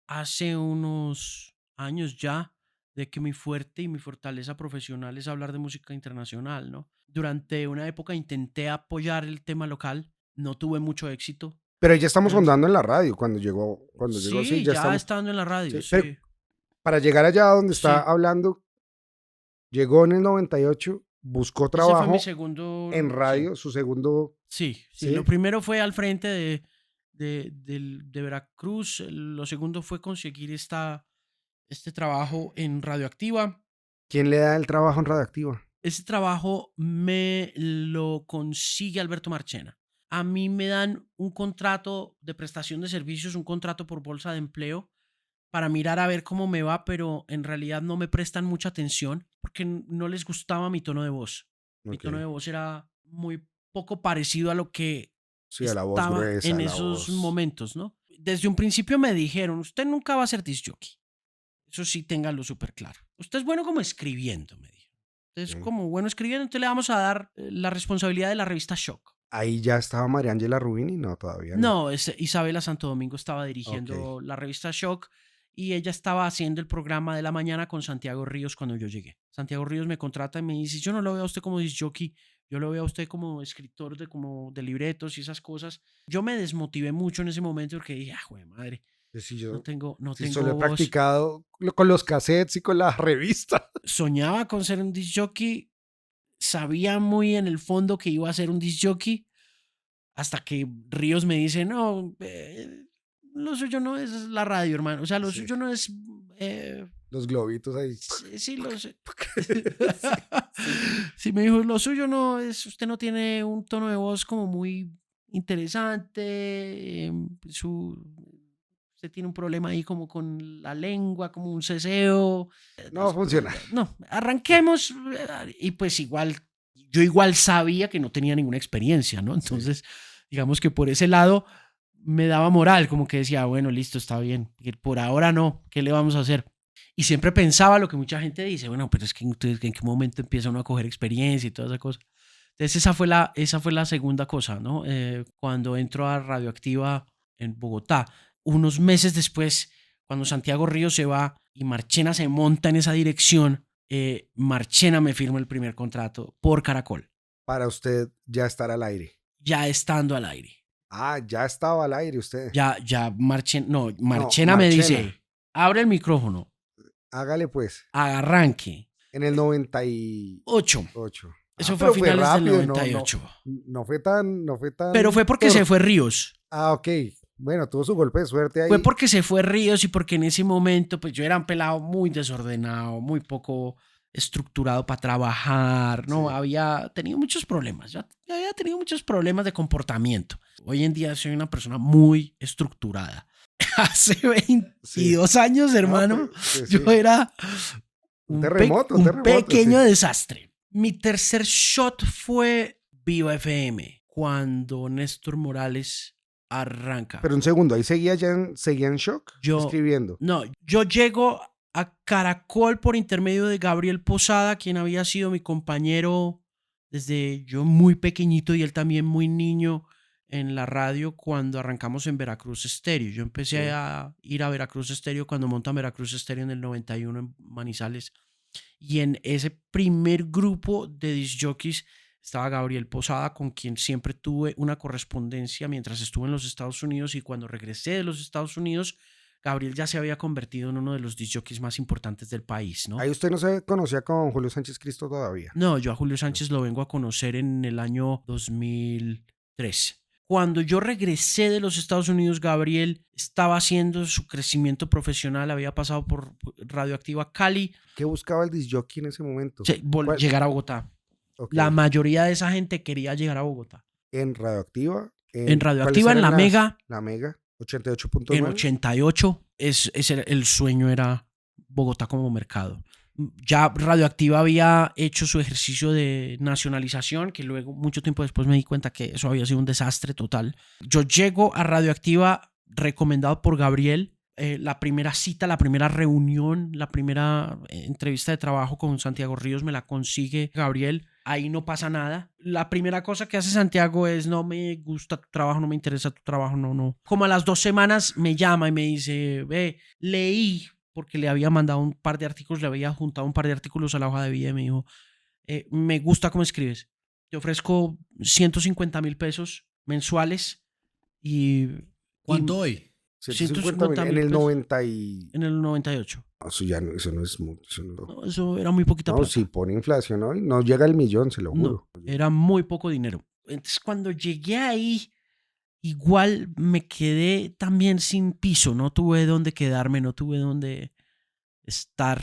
S2: hace unos años ya de que mi fuerte y mi fortaleza profesional es hablar de música internacional, ¿no? Durante una época intenté apoyar el tema local, no tuve mucho éxito.
S1: Pero ya estamos
S2: Pero-
S1: sondando en la radio cuando llegó,
S2: Sí,
S1: sí,
S2: ya
S1: ya estamos.
S2: estando en la radio,
S1: Sí,
S2: sí.
S1: pero para llegar allá donde está
S2: Sí.
S1: hablando, llegó en el 98, buscó
S2: Ese fue
S1: trabajo
S2: mi segundo.
S1: en radio, su segundo.
S2: Sí, sí.
S1: ¿Sí?
S2: Lo primero fue al frente de Veracruz. Lo segundo fue conseguir este trabajo en Radioactiva.
S1: ¿Quién le da el trabajo en Radioactiva?
S2: Ese trabajo me lo consigue Alberto Marchena. A mí me dan un contrato de prestación de servicios, un contrato por bolsa de empleo para mirar a ver cómo me va, pero en realidad no me prestan mucha atención porque no les gustaba mi tono de voz. Mi
S1: Ok.
S2: tono de voz era muy poco parecido a lo que
S1: Sí, a la voz
S2: estaba
S1: gruesa,
S2: en
S1: la
S2: esos
S1: voz.
S2: momentos, ¿no? Desde un principio me dijeron, usted nunca va a ser disc jockey. Eso sí, téngalo súper claro. Usted es bueno como escribiendo, me dijo. Usted es
S1: Sí.
S2: como bueno escribiendo, entonces le vamos a dar la responsabilidad de la revista Shock.
S1: Ahí ya estaba María Ángela Rubini, no, todavía no.
S2: No, Isabela Santo Domingo estaba dirigiendo la revista Shock y ella estaba haciendo el programa de la mañana con Santiago Ríos cuando yo llegué. Santiago Ríos me contrata y me dice, yo no lo veo a usted como disc jockey, yo lo veo a usted como escritor de libretos y esas cosas. Yo me desmotivé mucho en ese momento porque dije, ah, joder, madre,
S1: Sí, yo
S2: no tengo
S1: sí, solo he
S2: voz.
S1: practicado con los cassettes y con la revista.
S2: Soñaba con ser un disc jockey, sabía muy en el fondo que iba a ser un disc jockey, hasta que Ríos me dice, no, lo suyo no es la radio, hermano. O sea, lo
S1: Sí.
S2: suyo no es...
S1: Los globitos ahí.
S2: sí, lo sé. Sí, me dijo, lo suyo no es, usted no tiene un tono de voz como muy interesante, usted tiene un problema ahí como con la lengua, como un ceseo.
S1: No funciona.
S2: No, arranquemos. Y pues yo igual sabía que no tenía ninguna experiencia, ¿no? Entonces, digamos que por ese lado me daba moral, como que decía, bueno, listo, está bien, por ahora no, ¿qué le vamos a hacer? Y siempre pensaba lo que mucha gente dice, bueno, pero es que en qué momento empieza uno a coger experiencia y toda esa cosa. Entonces esa fue la segunda cosa, ¿no? Cuando entro a Radioactiva en Bogotá, unos meses después, cuando Santiago Ríos se va y Marchena se monta en esa dirección, Marchena me firma el primer contrato por Caracol,
S1: Para usted ya estar al aire.
S2: ya estando al aire.
S1: Ah, ya estaba al aire usted.
S2: Ya Marchena me
S1: Marchena.
S2: dice, abre el micrófono,
S1: Hágale pues.
S2: arranque.
S1: En el 98.
S2: 8.
S1: Ah,
S2: Eso fue a
S1: pero
S2: finales
S1: rápido,
S2: del
S1: no,
S2: 98.
S1: no fue tan.
S2: Pero fue porque se fue Ríos.
S1: Ah, ok. Bueno, tuvo su golpe de suerte ahí.
S2: Fue porque se fue Ríos y porque en ese momento pues yo era un pelado muy desordenado, muy poco estructurado para trabajar, ¿no?
S1: Sí.
S2: Había tenido muchos problemas, ya había tenido muchos problemas de comportamiento. Hoy en día soy una persona muy estructurada. Hace 22 años, hermano,
S1: No, pues, sí,
S2: yo
S1: sí.
S2: era
S1: Un terremoto, un terremoto,
S2: pequeño
S1: sí.
S2: desastre. Mi tercer shot fue Viva FM, cuando Néstor Morales arranca.
S1: Pero un segundo, ahí seguía en shock, escribiendo.
S2: No, yo llego a Caracol por intermedio de Gabriel Posada, quien había sido mi compañero desde yo muy pequeñito y él también muy niño en la radio cuando arrancamos en Veracruz Estéreo. Yo empecé a ir a Veracruz Estéreo cuando montan Veracruz Estéreo en el 91 en Manizales. Y en ese primer grupo de discjockeys estaba Gabriel Posada, con quien siempre tuve una correspondencia mientras estuve en los Estados Unidos, y cuando regresé de los Estados Unidos, Gabriel ya se había convertido en uno de los discjockeys más importantes del país, ¿no?
S1: Ahí usted no se conocía con Julio Sánchez Cristo todavía.
S2: No, yo a Julio Sánchez lo vengo a conocer en el año 2003. Cuando yo regresé de los Estados Unidos, Gabriel estaba haciendo su crecimiento profesional, había pasado por Radioactiva Cali,
S1: ¿Qué buscaba el disc jockey en ese momento?
S2: llegar a Bogotá.
S1: Ok.
S2: La mayoría de esa gente quería llegar a Bogotá.
S1: En Radioactiva.
S2: En Radioactiva,
S1: ¿cuáles
S2: en La
S1: eran
S2: Mega,
S1: La Mega, 88.9.
S2: en 88, el sueño era Bogotá como mercado. Ya Radioactiva había hecho su ejercicio de nacionalización, que luego, mucho tiempo después, me di cuenta que eso había sido un desastre total. Yo llego a Radioactiva recomendado por Gabriel. La primera cita, la primera reunión, la primera entrevista de trabajo con Santiago Ríos me la consigue Gabriel. Ahí no pasa nada. La primera cosa que hace Santiago es: no me gusta tu trabajo, no me interesa tu trabajo, no. Como a las 2 semanas me llama y me dice: ve, leí, porque le había mandado un par de artículos, le había juntado un par de artículos a la hoja de vida, y me dijo: me gusta cómo escribes, te ofrezco 150,000 pesos mensuales y...
S3: ¿Cuánto hoy?
S1: 150,000 en el
S2: pesos
S1: 90
S2: en el 98.
S1: No, eso ya no, eso no es mucho. Eso,
S2: No, eso era muy poquita
S1: no,
S2: plata.
S1: si pone inflación hoy, no llega al millón, se lo juro.
S2: No, era muy poco dinero. Entonces, cuando llegué ahí, igual me quedé también sin piso. No tuve dónde quedarme, no tuve dónde estar.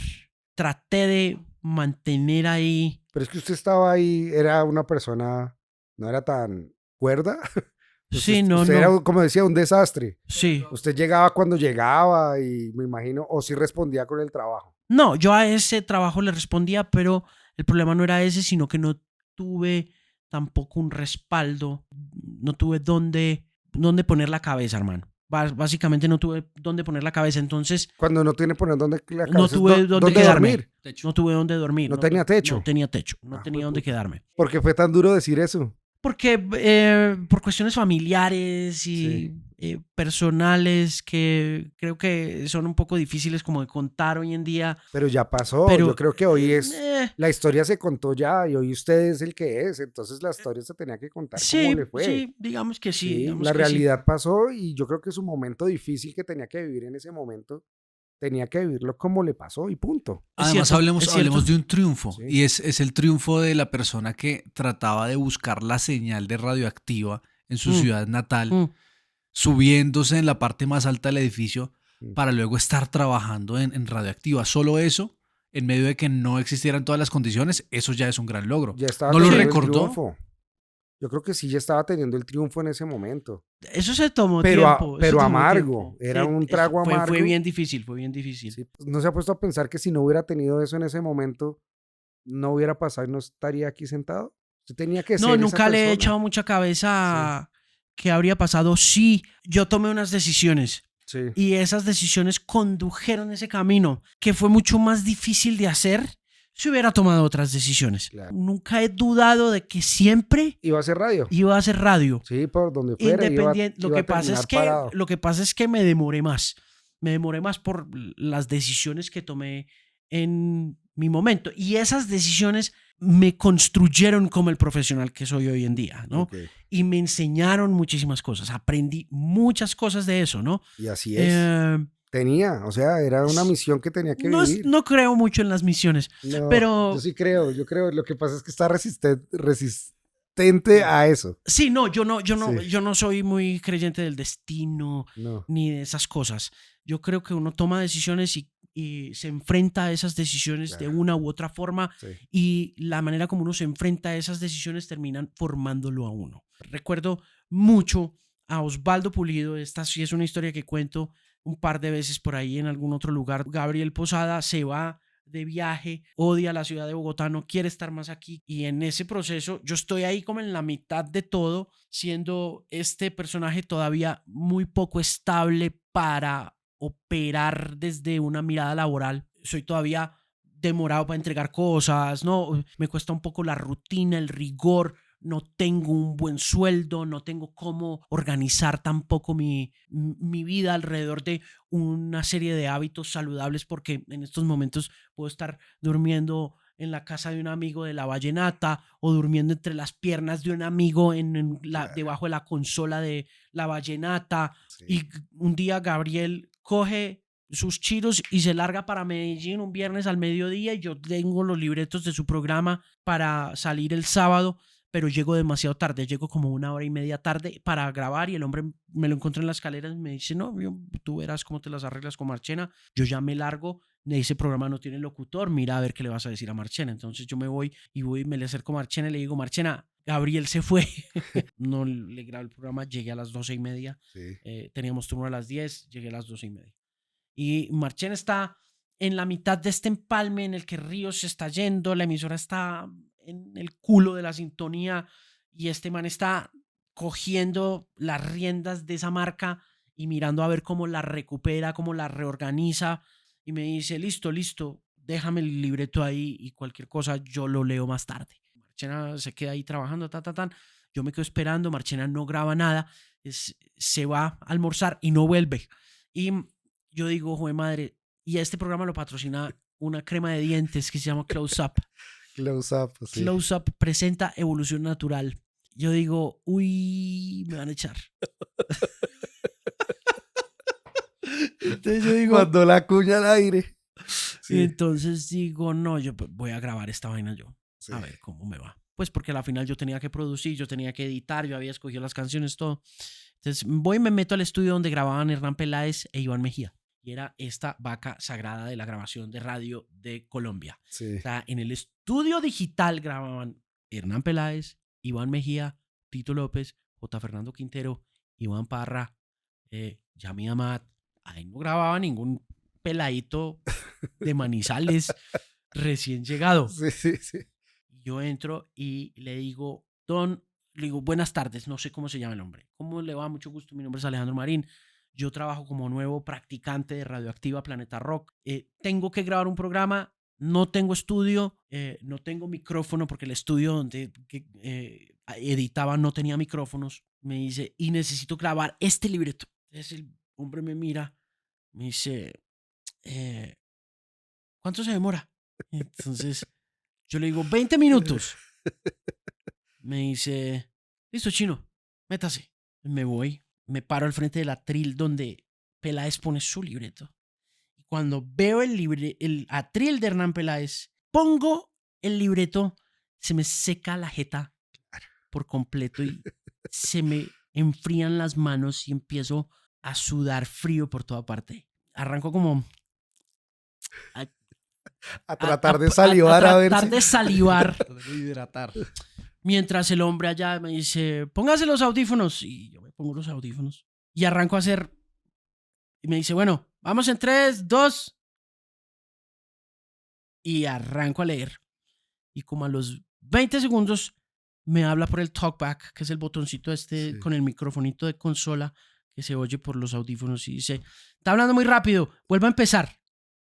S2: Traté de mantener ahí.
S1: Pero es que usted estaba ahí, era una persona, no era tan cuerda.
S2: Sí, no.
S1: Era, como decía, un desastre.
S2: Sí.
S1: Usted llegaba cuando llegaba y me imagino, o sí respondía con el trabajo.
S2: No, yo a ese trabajo le respondía, pero el problema no era ese, sino que no tuve tampoco un respaldo. No tuve dónde poner la cabeza, hermano. Básicamente no tuve dónde poner la cabeza. Entonces,
S1: Cuando no tiene poner dónde la cabeza,
S2: no tuve dónde quedarme.
S1: dormir.
S2: No tuve dónde dormir.
S1: No tenía techo.
S2: No tenía techo. No
S1: Ah,
S2: tenía dónde
S1: puta.
S2: quedarme.
S1: ¿Por qué fue tan duro decir eso?
S2: Porque por cuestiones familiares y personales, que creo que son un poco difíciles como de contar hoy en día.
S1: Pero ya pasó.
S2: Pero,
S1: yo creo que hoy es...
S2: eh,
S1: La historia se contó ya y hoy usted es el que es. Entonces la historia se tenía que contar cómo le fue.
S2: Sí, digamos que sí.
S1: Sí,
S2: digamos
S1: la
S2: que
S1: realidad pasó y yo creo que su momento difícil que tenía que vivir en ese momento, tenía que vivirlo como le pasó y punto.
S2: Es
S3: Además,
S2: cierto,
S3: hablemos
S2: es cierto.
S3: de un triunfo.
S1: Sí.
S3: Y es el triunfo de la persona que trataba de buscar la señal de Radioactiva en su ciudad natal,
S2: Mm.
S3: subiéndose en la parte más alta del edificio
S1: Mm.
S3: para luego estar trabajando en Radioactiva. Solo eso, en medio de que no existieran todas las condiciones, eso ya es un gran logro.
S1: Ya estaba
S3: ¿No lo
S1: teniendo el
S3: recordó?
S1: triunfo. Yo creo que sí, ya estaba teniendo el triunfo en ese momento.
S2: Eso se tomó
S1: Pero
S2: tiempo.
S1: pero
S2: eso tomó
S1: amargo,
S2: tiempo.
S1: era un
S2: eso
S1: trago
S2: fue
S1: amargo.
S2: bien difícil, fue bien difícil.
S1: Sí, pues, no se ha puesto a pensar que si no hubiera tenido eso en ese momento, no hubiera pasado y no estaría aquí sentado. Usted tenía que ser
S2: No,
S1: esa
S2: nunca le he
S1: persona.
S2: echado mucha cabeza a qué habría pasado si yo tomé unas decisiones
S1: Sí.
S2: y esas decisiones condujeron ese camino, que fue mucho más difícil de hacer si hubiera tomado otras decisiones.
S1: Claro.
S2: Nunca he dudado de que siempre
S1: Iba a hacer radio.
S2: iba a hacer radio.
S1: Sí, por donde fuera.
S2: Independiente.
S1: iba a terminar
S2: Lo que pasa es que me demoré más. Me demoré más por las decisiones que tomé en mi momento. Y esas decisiones me construyeron como el profesional que soy hoy en día, ¿no?
S1: Ok.
S2: Y me enseñaron muchísimas cosas. Aprendí muchas cosas de eso, ¿no?
S1: Y así es. O sea, era una misión que tenía que vivir.
S2: No creo mucho en las misiones,
S1: No,
S2: pero...
S1: yo sí creo. Lo que pasa es que está resistente a eso.
S2: Sí, no, yo
S1: Sí.
S2: no soy muy creyente del destino
S1: No.
S2: ni de esas cosas. Yo creo que uno toma decisiones y se enfrenta a esas decisiones de
S1: Claro.
S2: una u otra forma,
S1: Sí.
S2: y la manera como uno se enfrenta a esas decisiones terminan formándolo a uno. Recuerdo mucho a Osvaldo Pulido. Esta sí es una historia que cuento un par de veces por ahí en algún otro lugar. Gabriel Posada se va de viaje, odia la ciudad de Bogotá, no quiere estar más aquí, y en ese proceso yo estoy ahí como en la mitad de todo, siendo este personaje todavía muy poco estable para operar desde una mirada laboral. Soy todavía demorado para entregar cosas, ¿no? Me cuesta un poco la rutina, el rigor, no tengo un buen sueldo, no tengo cómo organizar tampoco mi vida alrededor de una serie de hábitos saludables, porque en estos momentos puedo estar durmiendo en la casa de un amigo de la vallenata o durmiendo entre las piernas de un amigo debajo de la consola de la vallenata.
S1: Sí.
S2: Y un día Gabriel coge sus chiros y se larga para Medellín un viernes al mediodía y yo tengo los libretos de su programa para salir el sábado, pero llego demasiado tarde, llego como 1 hora y media tarde para grabar y el hombre me lo encontré en las escaleras y me dice, no, tú verás cómo te las arreglas con Marchena, yo ya me largo, ese programa no tiene locutor, mira a ver qué le vas a decir a Marchena. Entonces yo me voy y me le acerco a Marchena y le digo, Marchena, Gabriel se fue. No le grabé el programa, llegué a las 12:30,
S1: Sí.
S2: teníamos turno a las 10, llegué a las 12:30. Y Marchena está en la mitad de este empalme en el que Ríos se está yendo, la emisora está en el culo de la sintonía y este man está cogiendo las riendas de esa marca y mirando a ver cómo la recupera, cómo la reorganiza, y me dice, listo, déjame el libreto ahí y cualquier cosa yo lo leo más tarde. Marchena se queda ahí trabajando, yo me quedo esperando, Marchena no graba nada, se va a almorzar y no vuelve. Y yo digo, joder madre, y este programa lo patrocina una crema de dientes que se llama Close Up.
S1: Close Up, sí.
S2: Close Up presenta Evolución Natural. Yo digo, uy, me van a echar. Entonces yo digo,
S1: Mandó la cuña al aire.
S2: y entonces digo, no, yo voy a grabar esta vaina yo.
S1: Sí.
S2: A ver cómo me va. Pues porque al final yo tenía que producir, yo tenía que editar, yo había escogido las canciones, todo. Entonces voy y me meto al estudio donde grababan Hernán Peláez e Iván Mejía. Y era esta vaca sagrada de la grabación de radio de Colombia.
S1: Sí.
S2: O sea, en el estudio digital grababan Hernán Peláez, Iván Mejía, Tito López, J. Fernando Quintero, Iván Parra, Yami Amat. Ahí no grababa ningún peladito de Manizales recién llegado.
S1: Sí, sí, sí.
S2: Yo entro y le digo, buenas tardes, no sé cómo se llama el hombre. ¿Cómo le va? Mucho gusto, mi nombre es Alejandro Marín. Yo trabajo como nuevo practicante de Radioactiva Planeta Rock. Tengo que grabar un programa, no tengo estudio, no tengo micrófono porque el estudio donde editaba no tenía micrófonos. Me dice, y necesito grabar este libreto. Entonces el hombre me mira, me dice, ¿cuánto se demora? Entonces yo le digo, 20 minutos. Me dice, listo, chino, métase. Me voy, me paro al frente del atril donde Peláez pone su libreto. Y cuando veo el atril de Hernán Peláez, pongo el libreto, se me seca la jeta por completo y se me enfrían las manos y empiezo a sudar frío por toda parte. Arranco como
S1: a tratar de salivar a ver
S2: tratar
S1: si...
S2: de salivar.
S3: Hidratar.
S2: Mientras el hombre allá me dice, póngase los audífonos. Y yo me pongo los audífonos. Y arranco a hacer. Y me dice, bueno, vamos en 3, 2. Y arranco a leer. Y como a los 20 segundos me habla por el talkback, que es el botoncito este
S1: Sí.
S2: con el microfonito de consola que se oye por los audífonos. Y dice, está hablando muy rápido, vuelva a empezar.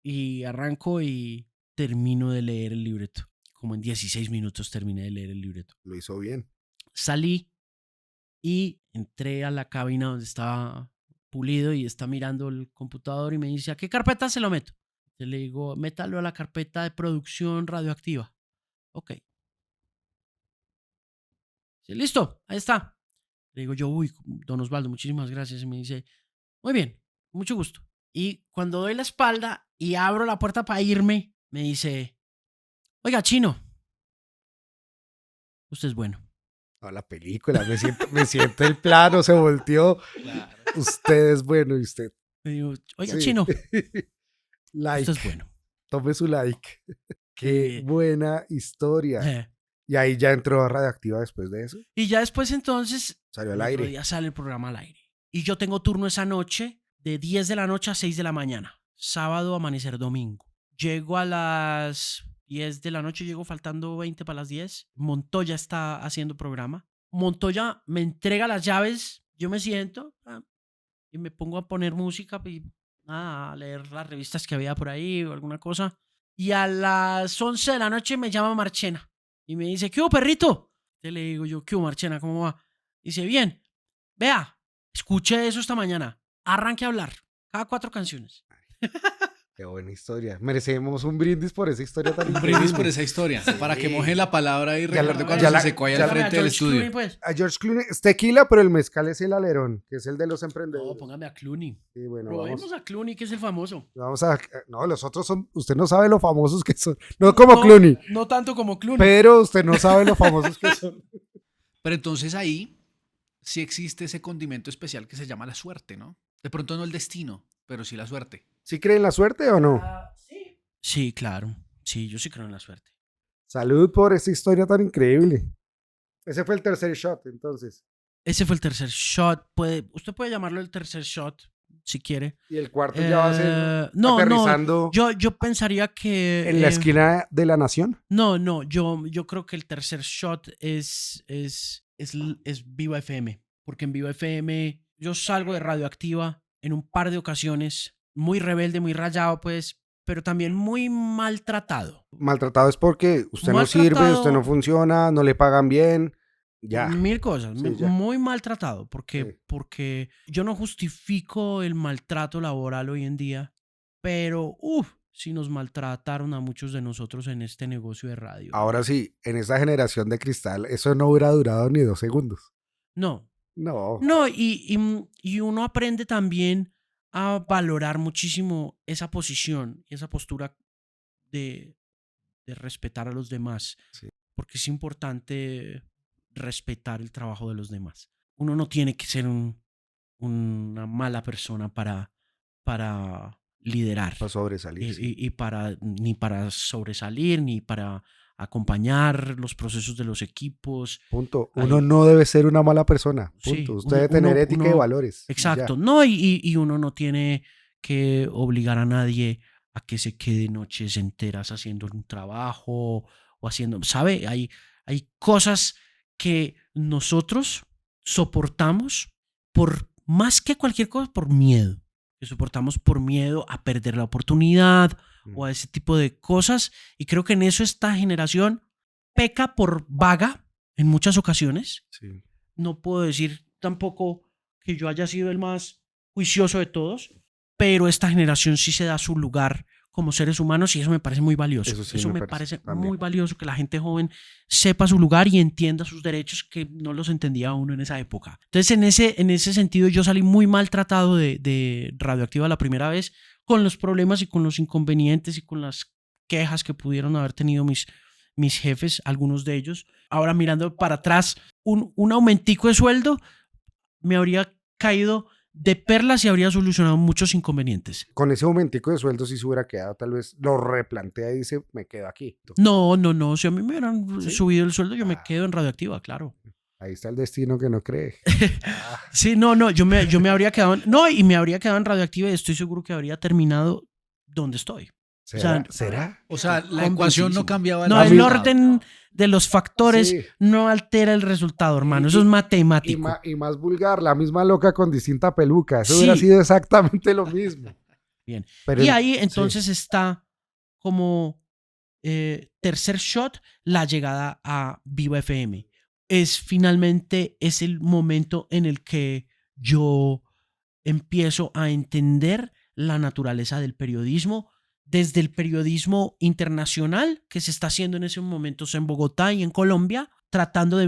S2: Y arranco y termino de leer el libreto. Como en 16 minutos terminé de leer el libreto.
S1: Lo hizo bien.
S2: Salí y entré a la cabina donde estaba Pulido y está mirando el computador y me dice, ¿a qué carpeta se lo meto? Yo le digo, métalo a la carpeta de producción radioactiva. Ok. Sí, listo, ahí está. Le digo yo, uy, don Osvaldo, muchísimas gracias. Y me dice, muy bien, mucho gusto. Y cuando doy la espalda y abro la puerta para irme, me dice, oiga, chino, usted es bueno.
S1: No, la película, me siento el plano, se volteó.
S3: Claro.
S1: Usted es bueno y usted.
S2: Me digo, oiga,
S1: Sí.
S2: chino,
S1: Like,
S2: usted es bueno.
S1: tome su like. Qué buena historia.
S2: Eh.
S1: Y ahí ya entró a Radioactiva después de eso.
S2: Y ya después entonces,
S1: Salió
S2: el
S1: al
S2: otro
S1: aire.
S2: día sale el programa al aire. Y yo tengo turno esa noche de 10 de la noche a 6 de la mañana. Sábado, amanecer, domingo. Llego a las 10 de la noche, llego faltando 20 para las 10. Montoya está haciendo programa. Montoya me entrega las llaves. Yo me siento y me pongo a poner música y a leer las revistas que había por ahí o alguna cosa. Y a las 11 de la noche me llama Marchena y me dice, ¿qué hubo, perrito? Te le digo yo, ¿qué hubo, Marchena? ¿Cómo va? Dice, bien, vea, escuché eso esta mañana. Arranque a hablar. Cada 4 canciones.
S1: Qué buena historia. Merecemos un brindis por esa historia tan
S3: Un
S1: increíble.
S3: brindis por esa historia. Para que moje la palabra y
S1: Ya la-
S3: recuerde cuando
S1: ya
S3: se
S1: la-
S3: secó ahí
S1: ya
S3: al
S1: la-
S3: frente del
S2: George
S3: estudio.
S2: Clooney, pues.
S1: A George Clooney es tequila, pero el mezcal es el alerón, que es el de los
S2: No,
S1: emprendedores.
S2: póngame a Clooney.
S1: Sí, bueno,
S2: Probemos a Clooney, que es el famoso.
S1: vamos a... No, los otros son... Usted no sabe lo famosos que son. No como Clooney,
S2: No tanto como Clooney.
S1: pero usted no sabe lo famosos que son.
S3: Pero entonces ahí sí existe ese condimento especial que se llama la suerte, ¿no? De pronto no el destino, pero sí la suerte.
S1: ¿Sí creen en la suerte o no?
S2: Sí. Sí, claro. Sí, yo sí creo en la suerte.
S1: Salud por esta historia tan increíble. Ese fue el tercer shot, entonces.
S2: Ese fue el tercer shot. Usted puede llamarlo el tercer shot, si quiere.
S1: Y el cuarto ya va a ser
S2: no,
S1: aterrizando
S2: yo pensaría que...
S1: en la esquina de la nación.
S2: No, yo creo que el tercer shot es Viva FM. Porque en Viva FM yo salgo de Radioactiva en un par de ocasiones, muy rebelde, muy rayado, pues, pero también muy maltratado.
S1: Maltratado es porque usted no
S2: Maltratado.
S1: sirve, usted no funciona, no le pagan bien. Ya.
S2: Mil cosas,
S1: Sí, ya.
S2: muy maltratado, porque,
S1: Sí.
S2: porque yo no justifico el maltrato laboral hoy en día, pero sí nos maltrataron a muchos de nosotros en este negocio de radio.
S1: Ahora sí, en esa generación de cristal, eso no hubiera durado ni 2 segundos.
S2: No,
S1: No.
S2: y uno aprende también a valorar muchísimo esa posición y esa postura de respetar a los demás,
S1: Sí.
S2: porque es importante respetar el trabajo de los demás. Uno no tiene que ser una mala persona para liderar
S1: Para sobresalir. sí.
S2: y ni para sobresalir, ni para acompañar los procesos de los equipos.
S1: Punto.
S2: Ahí.
S1: Uno no debe ser una mala persona.
S2: Sí,
S1: Punto. Usted
S2: uno-
S1: debe tener
S2: uno-
S1: ética y
S2: uno-
S1: valores. y
S2: Exacto.
S1: ya.
S2: No, y uno no tiene que obligar a nadie a que se quede noches enteras haciendo un trabajo o haciendo, ¿sabe? Hay cosas que nosotros soportamos por más que cualquier cosa, por miedo. Que soportamos por miedo a perder la oportunidad o a ese tipo de cosas. Y creo que en eso esta generación peca por vaga en muchas ocasiones.
S1: Sí.
S2: No puedo decir tampoco que yo haya sido el más juicioso de todos, pero esta generación sí se da su lugar como seres humanos y eso me parece muy valioso.
S1: Eso sí
S2: Eso
S1: me
S2: me
S1: parece
S2: parece
S1: también.
S2: muy valioso que la gente joven sepa su lugar y entienda sus derechos que no los entendía uno en esa época. Entonces, en ese sentido, yo salí muy maltratado de Radioactiva la primera vez con los problemas y con los inconvenientes y con las quejas que pudieron haber tenido mis jefes, algunos de ellos. Ahora mirando para atrás, un aumentico de sueldo me habría caído de perlas y habría solucionado muchos inconvenientes.
S1: Con ese momentico de sueldo, si se hubiera quedado, tal vez lo replantea y dice, me quedo aquí.
S2: No. Si a mí me hubieran
S1: ¿Sí?
S2: subido el sueldo, yo me
S1: Ah.
S2: quedo en Radioactiva, claro.
S1: Ahí está el destino que no cree.
S2: Sí, no, yo me habría quedado y me habría quedado en Radioactiva y estoy seguro que habría terminado donde estoy.
S1: ¿Será?
S2: sea,
S1: ¿Será?
S3: O sea, la
S2: Convencidísimo.
S3: ecuación no cambiaba.
S2: No,
S3: el
S2: el
S3: resultado.
S2: orden de los factores
S1: Sí.
S2: no altera el resultado, hermano. Eso es
S1: Y
S2: matemático.
S1: y más vulgar, la misma loca con distinta peluca. Eso
S2: Sí.
S1: hubiera sido exactamente lo mismo.
S2: Bien.
S1: Pero
S2: Y ahí entonces está como tercer shot la llegada a Viva FM. Finalmente es el momento en el que yo empiezo a entender la naturaleza del periodismo desde el periodismo internacional que se está haciendo en esos momentos en Bogotá y en Colombia, tratando de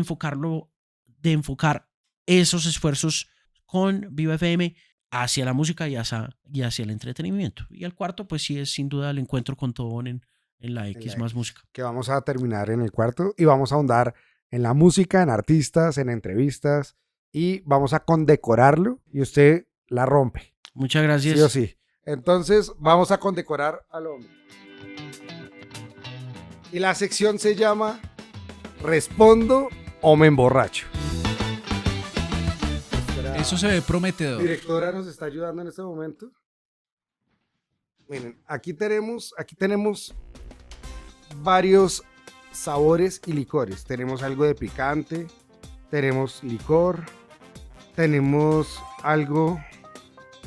S2: enfocar esos esfuerzos con Viva FM hacia la música y hacia el entretenimiento. Y el cuarto, pues sí, es sin duda el encuentro con Tobón en la X más música.
S1: que vamos a terminar en el cuarto y vamos a ahondar en la música, en artistas, en entrevistas y vamos a condecorarlo y usted la rompe.
S2: Muchas gracias.
S1: Sí o sí. Entonces vamos a condecorar al hombre. Y la sección se llama ¿Respondo o me emborracho?
S3: Eso se ve prometedor.
S1: Directora nos está ayudando en este momento. Miren, aquí tenemos varios sabores y licores. Tenemos algo de picante, tenemos licor, tenemos algo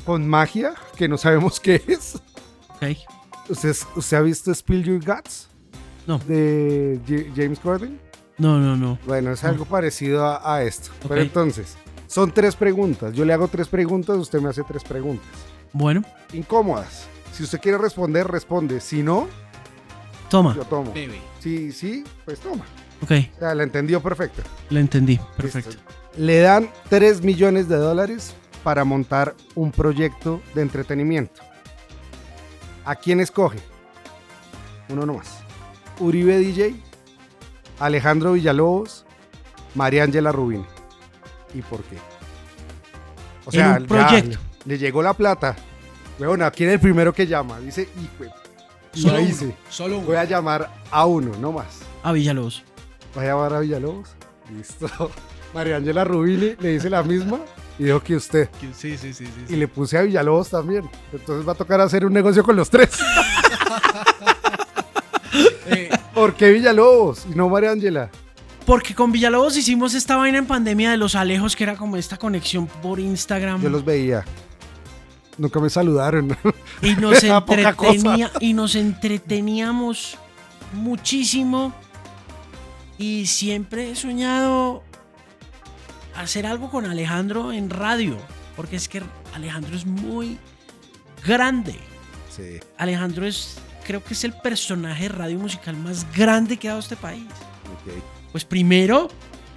S1: con magia que no sabemos qué es.
S2: Ok.
S1: ¿Usted ha visto Spill Your Guts?
S2: No.
S1: De James Corden.
S2: No.
S1: Bueno, es algo parecido a esto.
S2: Ok.
S1: Pero entonces, son 3 preguntas. Yo le hago 3 preguntas, usted me hace 3 preguntas.
S2: Bueno,
S1: Incómodas. Si usted quiere responder, responde. Si no,
S2: toma.
S1: yo tomo.
S3: Bebe.
S1: Sí, pues toma.
S2: Ok,
S1: O sea, la entendió perfecto.
S2: la entendí. Perfecto.
S1: Listo. Le dan $3 millones para montar un proyecto de entretenimiento. ¿A quién escoge? Uno nomás. Uribe DJ, Alejandro Villalobos, María Ángela Rubín. ¿Y por qué? O
S2: En un
S1: ya,
S2: proyecto.
S1: le llegó la plata. Bueno, ¿quién es el primero que llama? Dice, hijo,
S3: Solo
S1: lo
S3: uno.
S1: hice.
S3: Solo uno.
S1: Voy a llamar a uno, no más.
S2: A Villalobos.
S1: ¿Voy a llamar a Villalobos? Listo. María Ángela Rubini le dice la misma y dijo que usted.
S3: Sí.
S1: Y le puse a Villalobos también. Entonces va a tocar hacer un negocio con los 3. ¿Por qué Villalobos y no María Ángela?
S2: Porque con Villalobos hicimos esta vaina en pandemia de los Alejos, que era como esta conexión por Instagram.
S1: Yo los veía. Nunca me saludaron.
S2: Y nos,
S1: Era poca cosa.
S2: y nos entreteníamos muchísimo. Y siempre he soñado hacer algo con Alejandro en radio. Porque es que Alejandro es muy grande.
S1: Sí.
S2: Alejandro creo que es el personaje de radio musical más grande que ha dado este país.
S1: Ok.
S2: Pues primero,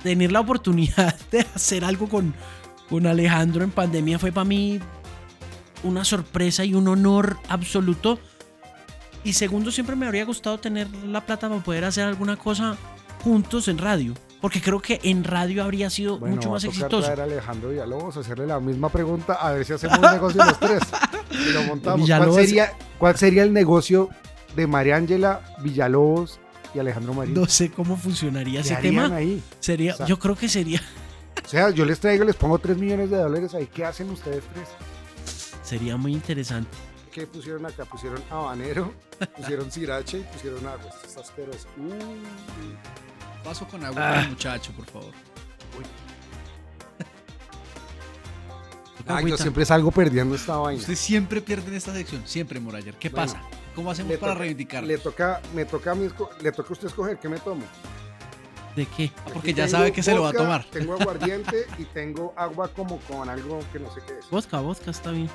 S2: tener la oportunidad de hacer algo con Alejandro en pandemia fue para mí una sorpresa y un honor absoluto. Y segundo, siempre me habría gustado tener la plata para poder hacer alguna cosa juntos en radio. Porque creo que en radio habría sido
S1: Bueno,
S2: mucho
S1: va
S2: más
S1: a tocar
S2: exitoso.
S1: traer a Alejandro Villalobos, hacerle la misma pregunta, a ver si hacemos un negocio los 3. Y lo montamos.
S2: Villalobos-
S1: ¿Cuál sería el negocio de María Ángela, Villalobos y Alejandro Marín?
S2: No sé cómo funcionaría
S1: ¿Qué
S2: ese
S1: harían
S2: tema.
S1: ahí?
S2: Sería,
S1: O sea,
S2: yo creo que sería,
S1: O sea, yo les traigo, les pongo $3 millones ahí. ¿Qué hacen ustedes 3?
S2: sería muy interesante.
S1: ¿Qué pusieron acá? Pusieron habanero, pusieron sriracha y pusieron agua. Esto está asqueroso.
S3: Paso con agua para el muchacho, por favor.
S1: Yo
S2: Agüita.
S1: siempre salgo perdiendo esta vaina.
S3: Usted siempre pierde en esta sección. Siempre, Morayer. ¿Qué
S1: Bueno,
S3: pasa? ¿Cómo hacemos
S1: Le
S3: para
S1: toca-
S3: reivindicarlo?
S1: Le toca a usted escoger qué me tomo.
S2: ¿De qué?
S3: Porque
S1: Aquí
S3: ya
S1: tengo
S3: sabe que se lo va a
S1: vodka,
S3: tomar.
S1: Tengo aguardiente y tengo agua como con algo que no sé qué es.
S2: Vodka está bien.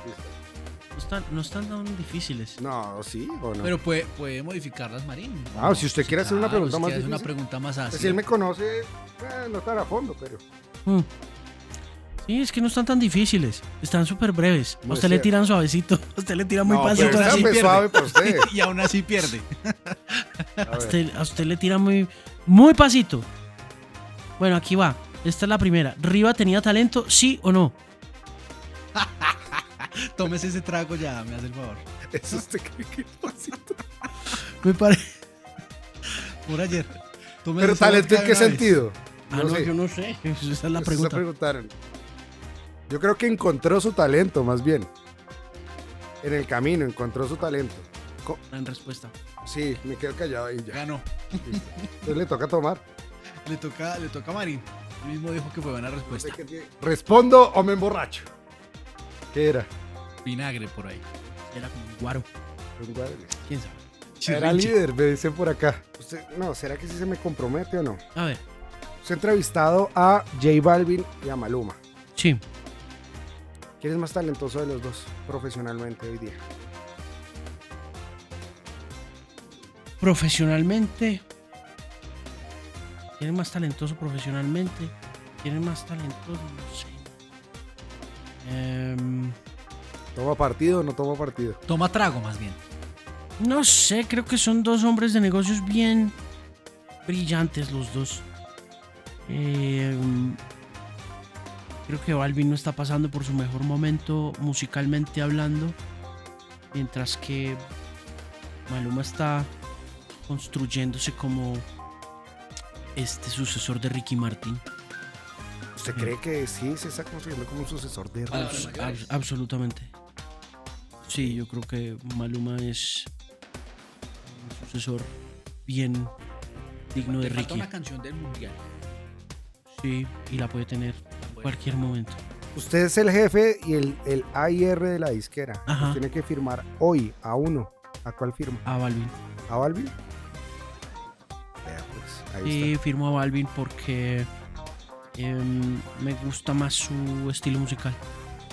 S1: Listo.
S2: No están tan difíciles.
S1: No, sí o no.
S3: Pero puede modificarlas, Marín.
S1: Ah, si usted quiere hacer una pregunta
S3: si
S1: más
S3: quiere hacer una
S1: difícil.
S3: pregunta más
S1: Pues si
S3: ácida.
S1: él me conoce, no tan a fondo, pero.
S2: Mm. Sí, es que no están tan difíciles. Están súper breves.
S1: No
S2: A
S1: es
S2: usted le
S1: cierto.
S2: tiran suavecito. A usted le tiran muy
S1: No,
S2: pasito.
S1: pero está
S2: así.
S1: muy
S3: pierde.
S1: suave para usted.
S3: Y aún así pierde.
S1: A ver.
S2: A usted le tiran muy pasito. Bueno, aquí va. Esta es la primera. ¿Riva tenía talento? ¿Sí o no?
S3: Tómese ese trago ya, me hace el favor.
S1: Eso usted cree que es pasito.
S2: Me parece.
S3: Morayer. tómese
S1: Pero
S3: ese
S1: talento
S3: vodka
S1: en
S3: de
S1: qué
S3: una vez.
S1: sentido. Sé.
S2: Yo no sé. Esa es la
S1: Eso se
S2: pregunta.
S1: preguntaron. Yo creo que encontró su talento, más bien. En el camino encontró su talento.
S2: En respuesta.
S1: Sí, me quedo callado ahí ya.
S3: Ganó.
S1: Listo. Entonces le toca tomar.
S3: Le toca a Marín. Él mismo dijo que fue buena
S1: No sé
S3: respuesta.
S1: qué tiene. ¿Respondo o me emborracho? ¿Qué era?
S3: Vinagre por ahí.
S2: Era como un guaro.
S1: Un guadre.
S2: ¿Quién sabe?
S1: Era
S3: Chirriche.
S1: líder, me dicen por acá. No, ¿será que sí se me compromete o no?
S2: A ver.
S1: Usted ha entrevistado a J Balvin y a Maluma.
S2: Sí.
S1: ¿Quién es más talentoso de los dos profesionalmente hoy día?
S2: Profesionalmente. ¿Quién es más talentoso profesionalmente? ¿Quién es más talentoso? No sé.
S1: ¿Toma partido o no toma partido?
S3: Toma trago, más bien.
S2: No sé, creo que son dos hombres de negocios bien brillantes los dos. Creo que Balvin no está pasando por su mejor momento musicalmente hablando, mientras que Maluma está construyéndose como este sucesor de Ricky Martin.
S1: ¿Usted cree que sí se está construyendo como un sucesor de
S3: Palabras
S1: Ricky?
S3: mayores.
S2: Absolutamente. Sí, yo creo que Maluma es un sucesor bien digno de
S3: Le falta
S2: Ricky.
S3: una canción del mundial.
S2: Sí, y la puede tener en cualquier momento.
S1: Usted es el jefe y el AIR de la disquera.
S2: Ajá.
S1: Usted tiene que firmar hoy a uno. ¿A cuál firma?
S2: A Balvin.
S1: ¿A Balvin? Vea pues. Ahí
S2: Sí,
S1: está.
S2: firmo a Balvin porque me gusta más su estilo musical.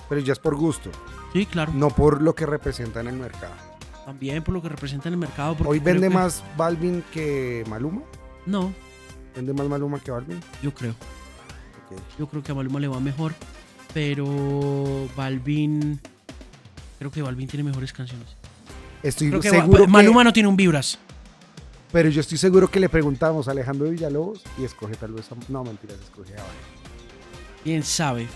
S1: Pero ya es por gusto,
S2: Sí, claro.
S1: no por lo que representa en el mercado.
S2: También por lo que representa en el mercado. porque
S1: Hoy
S2: creo
S1: vende
S2: que-
S1: más Balvin que Maluma.
S2: No,
S1: ¿Vende más Maluma que Balvin?
S2: yo creo.
S1: Ok.
S2: Yo creo que a Maluma le va mejor. Pero Balvin... Creo que Balvin tiene mejores canciones.
S1: Estoy
S2: Creo que
S1: seguro que,
S2: Maluma no tiene un Vibras.
S1: pero yo estoy seguro que le preguntamos a Alejandro Villalobos y escoge tal vez no, mentiras, escoge a Balvin.
S2: Quién sabe.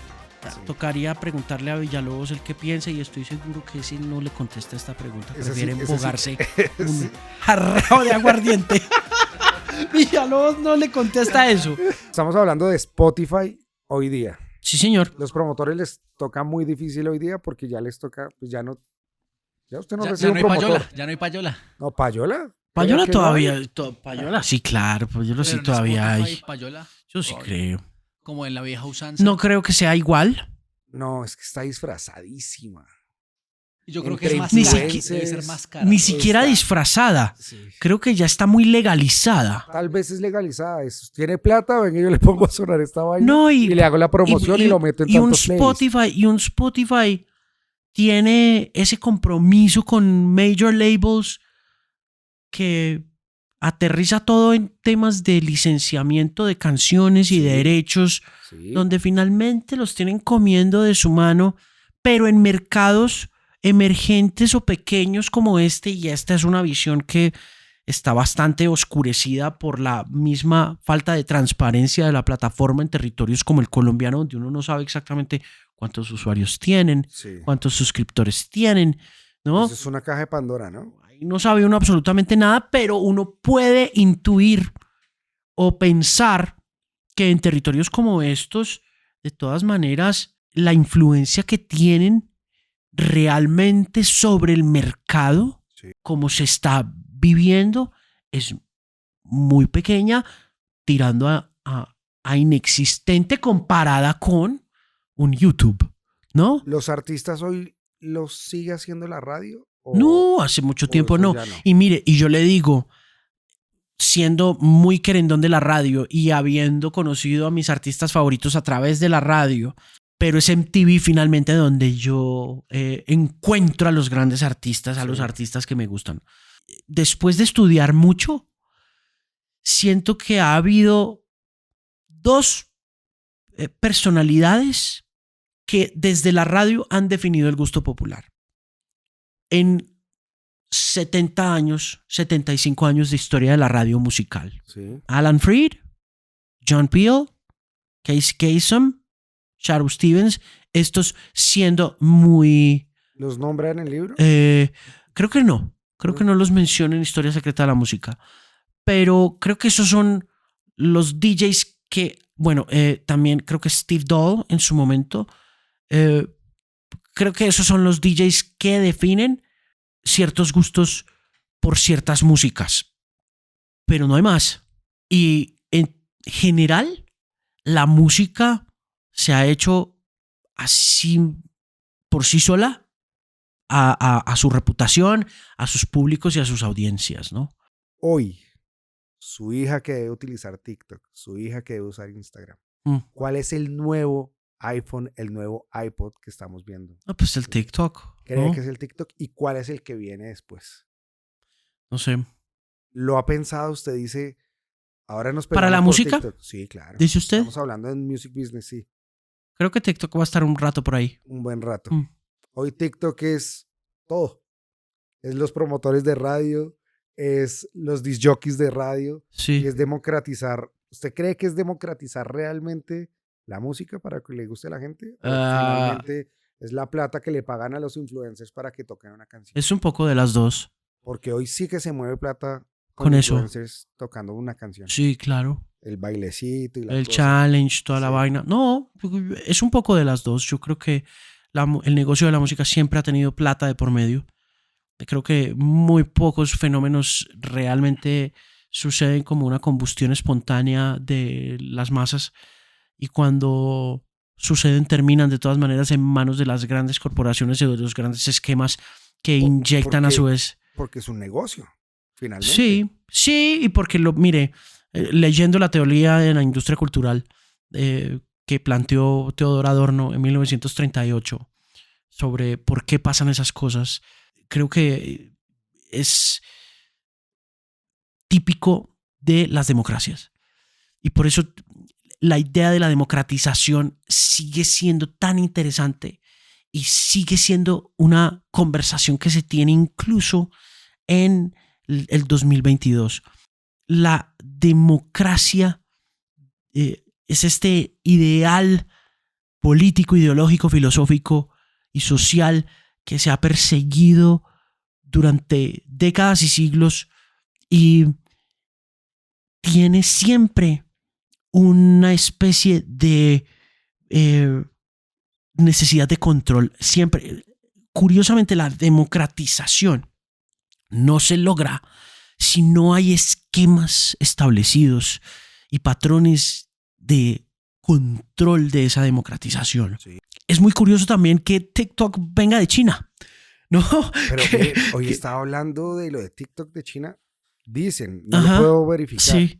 S1: Sí.
S2: Tocaría preguntarle a Villalobos el que piensa y estoy seguro que si no le contesta esta pregunta.
S1: Ese sí,
S2: Prefiere
S1: ese sí.
S2: embogarse un
S1: Sí.
S2: jarrao de aguardiente. Villalobos no le contesta eso.
S1: Estamos hablando de Spotify hoy día.
S2: Sí, señor.
S1: Los promotores les toca muy difícil hoy día porque ya les toca, pues ya no. Ya usted no
S3: Ya,
S1: recibe
S3: ya no hay
S1: un promotor.
S3: payola, ya no hay payola.
S1: No, payola.
S2: Payola
S1: ¿Cree que no
S2: todavía.
S1: hay?
S2: Payola sí, claro. Payola sí
S3: Pero en
S2: todavía
S3: Spotify,
S2: hay.
S3: payola,
S2: Yo sí
S3: todavía.
S2: creo.
S3: como en la vieja usanza.
S2: No creo que sea igual.
S1: No, es que está disfrazadísima.
S3: Y yo creo que
S1: entre
S3: es más
S2: Ni
S3: cara.
S2: siquiera-
S3: Debe ser más cara.
S2: Ni siquiera
S1: está.
S2: disfrazada.
S1: Sí.
S2: Creo que ya está muy legalizada.
S1: Tal vez es legalizada. Tiene plata, venga, yo le pongo a sonar esta vaina
S2: No,
S1: y le hago la promoción y, lo meto en
S2: un
S1: tantos playlists.
S2: Spotify tiene ese compromiso con major labels que aterriza todo en temas de licenciamiento de canciones y
S1: Sí.
S2: derechos,
S1: Sí.
S2: donde finalmente los tienen comiendo de su mano, pero en mercados emergentes o pequeños como este, y esta es una visión que está bastante oscurecida por la misma falta de transparencia de la plataforma en territorios como el colombiano, donde uno no sabe exactamente cuántos usuarios tienen,
S1: Sí.
S2: cuántos suscriptores tienen, ¿no?
S1: Eso es una caja de Pandora, ¿no?
S2: Ahí no sabe uno absolutamente nada, pero uno puede intuir o pensar que en territorios como estos, de todas maneras, la influencia que tienen realmente sobre el mercado,
S1: Sí.
S2: como se está viviendo, es muy pequeña, tirando a inexistente comparada con un YouTube, ¿no?
S1: ¿Los artistas hoy los sigue haciendo la radio?
S2: No, hace mucho tiempo
S1: eso
S2: no.
S1: ya no?
S2: Y mire, y yo le digo, siendo muy querendón de la radio y habiendo conocido a mis artistas favoritos a través de la radio, pero es MTV finalmente donde yo encuentro a los grandes artistas, a
S1: Sí.
S2: los artistas que me gustan. Después de estudiar mucho, siento que ha habido dos personalidades que desde la radio han definido el gusto popular. En 70 años, 75 años de historia de la radio musical.
S1: Sí.
S2: Alan Freed, John Peel, Casey Kasem, Shadow Stevens, estos siendo muy...
S1: ¿Los nombra en el libro?
S2: creo que no los menciono en Historia Secreta de la Música, pero creo que esos son los DJs que, bueno, también creo que Steve Dahl en su momento, creo que esos son los DJs que definen ciertos gustos por ciertas músicas, pero no hay más. Y en general, la música se ha hecho así por sí sola a su reputación, a sus públicos y a sus audiencias, ¿no?
S1: Hoy, su hija que debe utilizar TikTok, su hija que debe usar Instagram.
S2: Mm.
S1: ¿Cuál es el nuevo iPhone, el nuevo iPod que estamos viendo?
S2: Ah, pues el TikTok,
S1: ¿Cree
S2: ¿no?
S1: que es el TikTok? ¿Y cuál es el que viene después?
S2: No sé.
S1: ¿Lo ha pensado? Usted dice, ahora nos
S2: ¿Para la
S1: pegamos por
S2: música?
S1: TikTok. Sí, claro.
S2: ¿Dice usted?
S1: Estamos hablando en music business, sí.
S2: Creo que TikTok va a estar un rato por ahí.
S1: Un buen rato.
S2: Mm.
S1: Hoy TikTok es todo. Es los promotores de radio, es los disc jockeys de radio
S2: Sí.
S1: y es democratizar. ¿Usted cree que es democratizar realmente la música para que le guste a la gente? ¿O finalmente es la plata que le pagan a los influencers para que toquen una canción?
S2: Es un poco de las dos.
S1: Porque hoy sí que se mueve plata
S2: Con eso.
S1: influencers tocando una canción.
S2: Sí, claro.
S1: El bailecito y la
S2: El
S1: cosa.
S2: challenge, toda la
S1: Sí.
S2: vaina. No, es un poco de las dos. Yo creo que el negocio de la música siempre ha tenido plata de por medio. Creo que muy pocos fenómenos realmente suceden como una combustión espontánea de las masas, y cuando suceden terminan de todas maneras en manos de las grandes corporaciones y de los grandes esquemas que inyectan a
S1: porque-
S2: su vez.
S1: Porque es un negocio, finalmente.
S2: Sí, sí, y porque mire, leyendo la teoría de la industria cultural que planteó Theodor Adorno en 1938 sobre por qué pasan esas cosas, creo que es típico de las democracias. Y por eso la idea de la democratización sigue siendo tan interesante y sigue siendo una conversación que se tiene incluso en el 2022. La democracia es este ideal político, ideológico, filosófico y social que se ha perseguido durante décadas y siglos y tiene siempre una especie de necesidad de control. Siempre, curiosamente, la democratización no se logra si no hay esquemas establecidos y patrones de control de esa democratización.
S1: Sí.
S2: Es muy curioso también que TikTok venga de China, ¿no?
S1: Pero hoy estaba hablando de lo de TikTok de China. Dicen, no
S2: Ajá,
S1: lo puedo verificar,
S2: sí,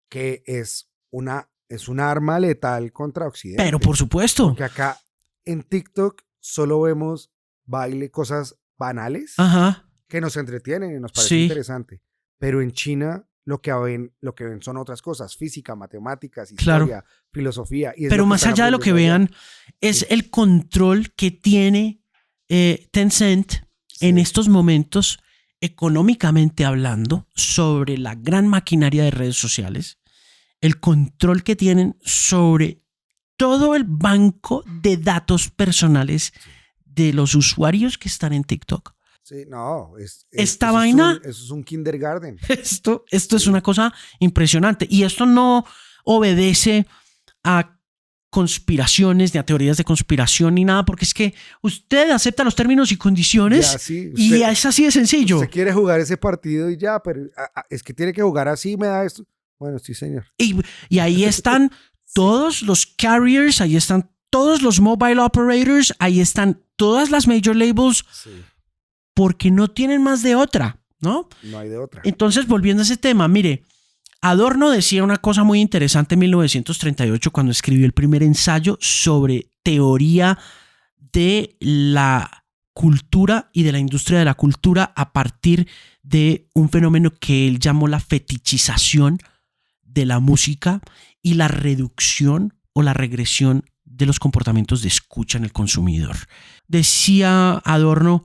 S1: que es un arma letal contra Occidente.
S2: pero por supuesto.
S1: Porque acá en TikTok solo vemos baile, cosas banales
S2: Ajá,
S1: que nos entretienen y nos parece
S2: sí,
S1: interesante. Pero en China lo que ven son otras cosas, física, matemáticas,
S2: claro.
S1: historia, filosofía. Y es
S2: Pero
S1: lo que
S2: más
S1: están
S2: allá de lo que
S1: aprendiendo allá.
S2: vean, es
S1: Sí.
S2: el control que tiene Tencent en
S1: Sí.
S2: estos momentos, económicamente hablando, sobre la gran maquinaria de redes sociales, el control que tienen sobre todo el banco de datos personales de los usuarios que están en TikTok.
S1: Sí, no,
S2: Esta vaina,
S1: eso es un kindergarten.
S2: esto es
S1: Sí.
S2: una cosa impresionante. Y esto no obedece a conspiraciones, ni a teorías de conspiración, ni nada, porque es que usted acepta los términos y condiciones
S1: Ya, sí,
S2: y es así de sencillo.
S1: Usted quiere jugar ese partido y ya, pero es que tiene que jugar así, me da esto. Bueno, sí, señor.
S2: Y ahí están todos los carriers, ahí están todos los mobile operators, ahí están todas las major labels,
S1: Sí,
S2: porque no tienen más de otra, ¿no?
S1: no hay de otra.
S2: Entonces, volviendo a ese tema, mire, Adorno decía una cosa muy interesante en 1938 cuando escribió el primer ensayo sobre teoría de la cultura y de la industria de la cultura a partir de un fenómeno que él llamó la fetichización de la música y la reducción o la regresión de los comportamientos de escucha en el consumidor. Decía Adorno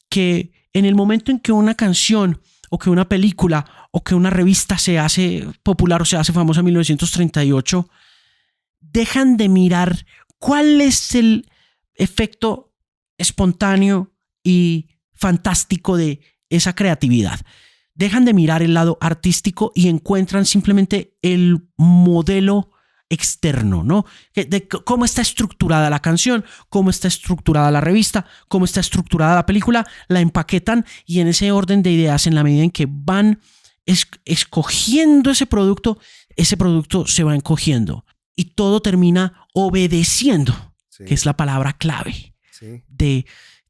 S2: que en el momento en que una canción o que una película o que una revista se hace popular o se hace famosa en 1938, dejan de mirar cuál es el efecto espontáneo y fantástico de esa creatividad. Dejan de mirar el lado artístico y encuentran simplemente el modelo externo, ¿no? De cómo está estructurada la canción, cómo está estructurada la revista, cómo está estructurada la película, la empaquetan y en ese orden de ideas, en la medida en que van escogiendo ese producto se va encogiendo y todo termina obedeciendo,
S1: Sí,
S2: que es la palabra clave
S1: sí.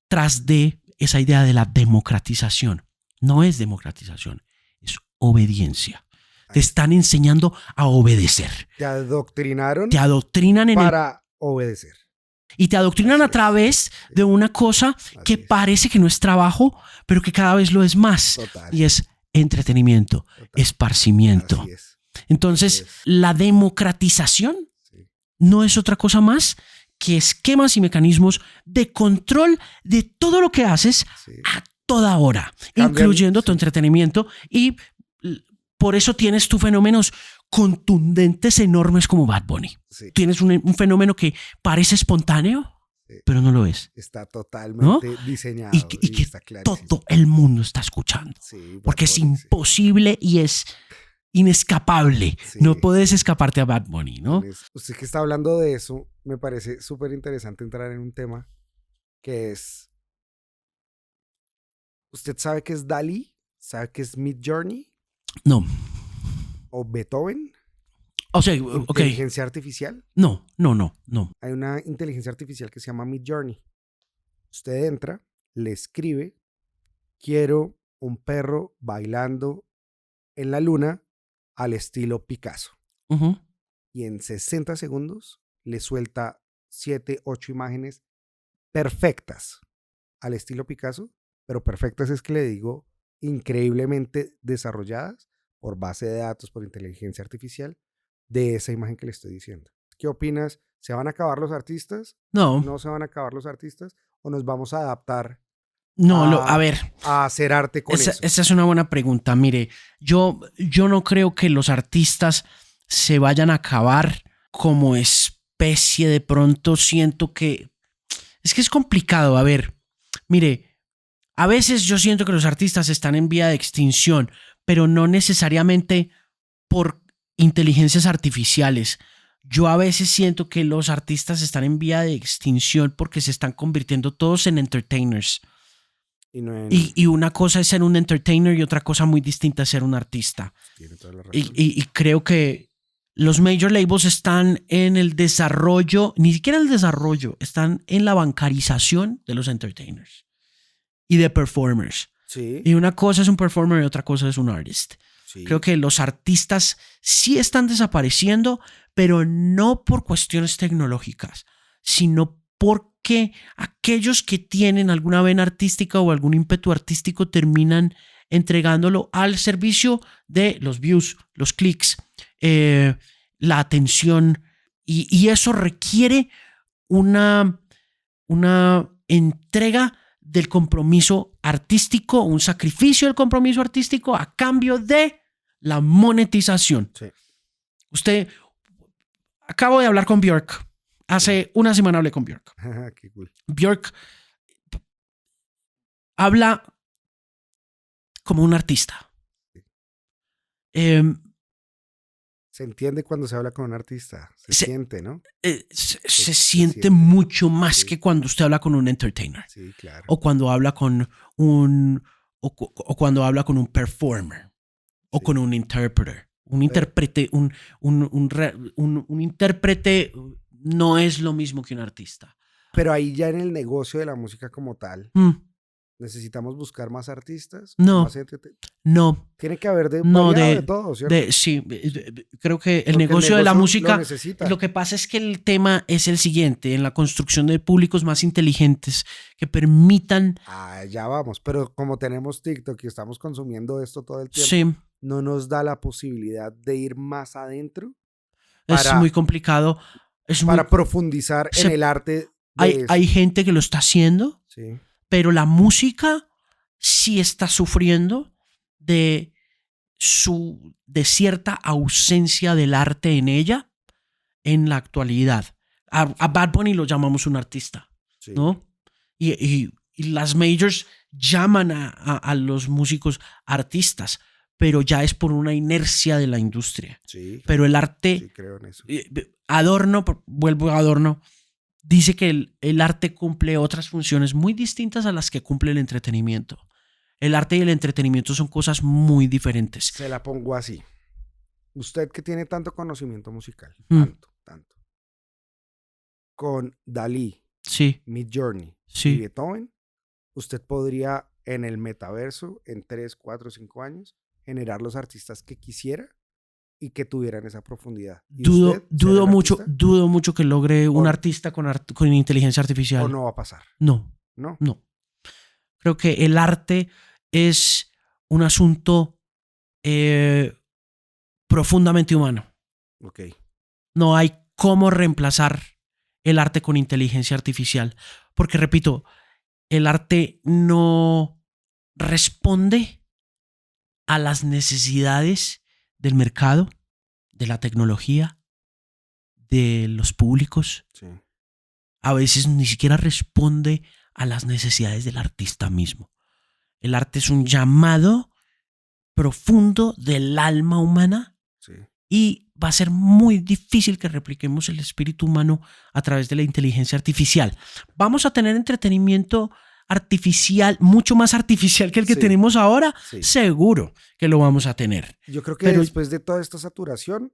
S2: tras de esa idea de la democratización. No es democratización, es obediencia. Te están enseñando a obedecer.
S1: Te adoctrinaron
S2: Te adoctrinan
S1: para obedecer.
S2: y te adoctrinan
S1: Así
S2: a
S1: es.
S2: través de una cosa que
S1: Así es.
S2: parece que no es trabajo, pero que cada vez lo es más.
S1: Total.
S2: Y es entretenimiento,
S1: Total.
S2: esparcimiento.
S1: Así es.
S2: Entonces,
S1: Así es.
S2: la democratización
S1: Sí.
S2: no es otra cosa más que esquemas y mecanismos de control de todo lo que haces
S1: Sí.
S2: a toda hora,
S1: Cambian,
S2: incluyendo tu
S1: sí.
S2: entretenimiento, y por eso tienes tus fenómenos contundentes enormes como Bad Bunny.
S1: Sí.
S2: Tienes un fenómeno que parece espontáneo,
S1: Sí.
S2: pero no lo es.
S1: Está totalmente diseñado
S2: Y que
S1: está clarísimo.
S2: todo el mundo está escuchando.
S1: Sí, Bad
S2: Porque es
S1: Bunny, sí.
S2: imposible y es inescapable.
S1: Sí.
S2: No puedes escaparte a Bad Bunny, ¿no?
S1: Usted que está hablando de eso, me parece súper interesante entrar en un tema que es... ¿Usted sabe qué es DALL-E? ¿Sabe qué es Midjourney?
S2: No.
S1: ¿O Beethoven?
S2: O sea, ok.
S1: Inteligencia artificial.
S2: No.
S1: Hay una inteligencia artificial que se llama Midjourney. Usted entra, le escribe, quiero un perro bailando en la luna al estilo Picasso.
S2: Ujú.
S1: Y en 60 segundos le suelta 7, 8 imágenes perfectas al estilo Picasso, pero perfectas es que le digo increíblemente desarrolladas por base de datos, por inteligencia artificial, de esa imagen que le estoy diciendo. ¿Qué opinas? ¿Se van a acabar los artistas?
S2: No,
S1: ¿No se van a acabar los artistas? ¿O nos vamos a adaptar
S2: no,
S1: a
S2: a ver,
S1: hacer arte con eso?
S2: esa es una buena pregunta. Mire, yo no creo que los artistas se vayan a acabar como especie. De pronto siento que es complicado. A ver, mire, a veces yo siento que los artistas están en vía de extinción, pero no necesariamente por inteligencias artificiales. Yo a veces siento que los artistas están en vía de extinción porque se están convirtiendo todos en entertainers.
S1: Y no en...
S2: Y una cosa es ser un entertainer y otra cosa muy distinta es ser un artista.
S1: Tiene toda la razón.
S2: Y creo que los major labels están en el desarrollo, ni siquiera el desarrollo, están en la bancarización de los entertainers y de performers.
S1: Sí,
S2: Y una cosa es un performer y otra cosa es un artist.
S1: sí.
S2: Creo que los artistas sí están desapareciendo, pero no por cuestiones tecnológicas, sino porque aquellos que tienen alguna vena artística o algún ímpetu artístico terminan entregándolo al servicio de los views, los clics, la atención, y eso requiere una entrega del compromiso artístico, un sacrificio del compromiso artístico a cambio de la monetización.
S1: Sí.
S2: Acabo de hablar con Björk. Hace una semana hablé con Björk.
S1: Qué cool.
S2: Björk habla como un artista.
S1: Se entiende cuando se habla con un artista. Se siente, ¿no?
S2: Se siente mucho más
S1: Sí.
S2: que cuando usted habla con un entertainer.
S1: Sí, claro.
S2: O cuando habla con un cuando habla con un performer o
S1: Sí.
S2: con un interpreter. Un intérprete, un intérprete no es lo mismo que un artista.
S1: Pero ahí ya en el negocio de la música como tal,
S2: Mm,
S1: necesitamos buscar más artistas.
S2: No.
S1: Más
S2: no,
S1: tiene que haber de,
S2: No,
S1: variado
S2: de-
S1: de todo, ¿cierto?
S2: sí, creo que el
S1: Porque
S2: negocio de la
S1: lo
S2: música,
S1: necesita.
S2: lo que pasa es que el tema es el siguiente, en la construcción de públicos más inteligentes que permitan,
S1: Ya vamos. Pero como tenemos TikTok y estamos consumiendo esto todo el tiempo,
S2: sí,
S1: no nos da la posibilidad de ir más adentro
S2: es
S1: para-
S2: muy complicado.
S1: para profundizar en
S2: se-
S1: el arte de
S2: Hay gente que lo está haciendo,
S1: Sí.
S2: pero la música sí está sufriendo de cierta ausencia del arte en ella en la actualidad. A Bad Bunny lo llamamos un artista,
S1: Sí.
S2: ¿no? Y las majors llaman a los músicos artistas, pero ya es por una inercia de la industria.
S1: Sí.
S2: Pero el arte,
S1: Sí, creo en eso.
S2: Adorno, vuelvo a Adorno, dice que el arte cumple otras funciones muy distintas a las que cumple el entretenimiento. El arte y el entretenimiento son cosas muy diferentes.
S1: Se la pongo así. Usted que tiene tanto conocimiento musical,
S2: Mm.
S1: tanto. Con Dalí,
S2: Sí,
S1: Midjourney y
S2: sí.
S1: Beethoven, usted podría en el metaverso, en 3, 4, 5 años, generar los artistas que quisiera y que tuvieran esa profundidad. ¿Y usted ser
S2: Dudo
S1: el
S2: mucho,
S1: artista?
S2: dudo mucho que logre un
S1: O-
S2: artista con inteligencia artificial.
S1: ¿O no va a pasar?
S2: No.
S1: ¿No?
S2: Creo que el arte es un asunto profundamente humano.
S1: Ok.
S2: No hay cómo reemplazar el arte con inteligencia artificial. Porque, repito, el arte no responde a las necesidades del mercado, de la tecnología, de los públicos.
S1: Sí.
S2: A veces ni siquiera responde a las necesidades del artista mismo. El arte es un llamado profundo del alma humana
S1: Sí.
S2: y va a ser muy difícil que repliquemos el espíritu humano a través de la inteligencia artificial. Vamos a tener entretenimiento artificial, mucho más artificial que el que
S1: Sí.
S2: tenemos ahora.
S1: Sí.
S2: Seguro que lo vamos a tener.
S1: Yo creo que
S2: Pero-
S1: después de toda esta saturación,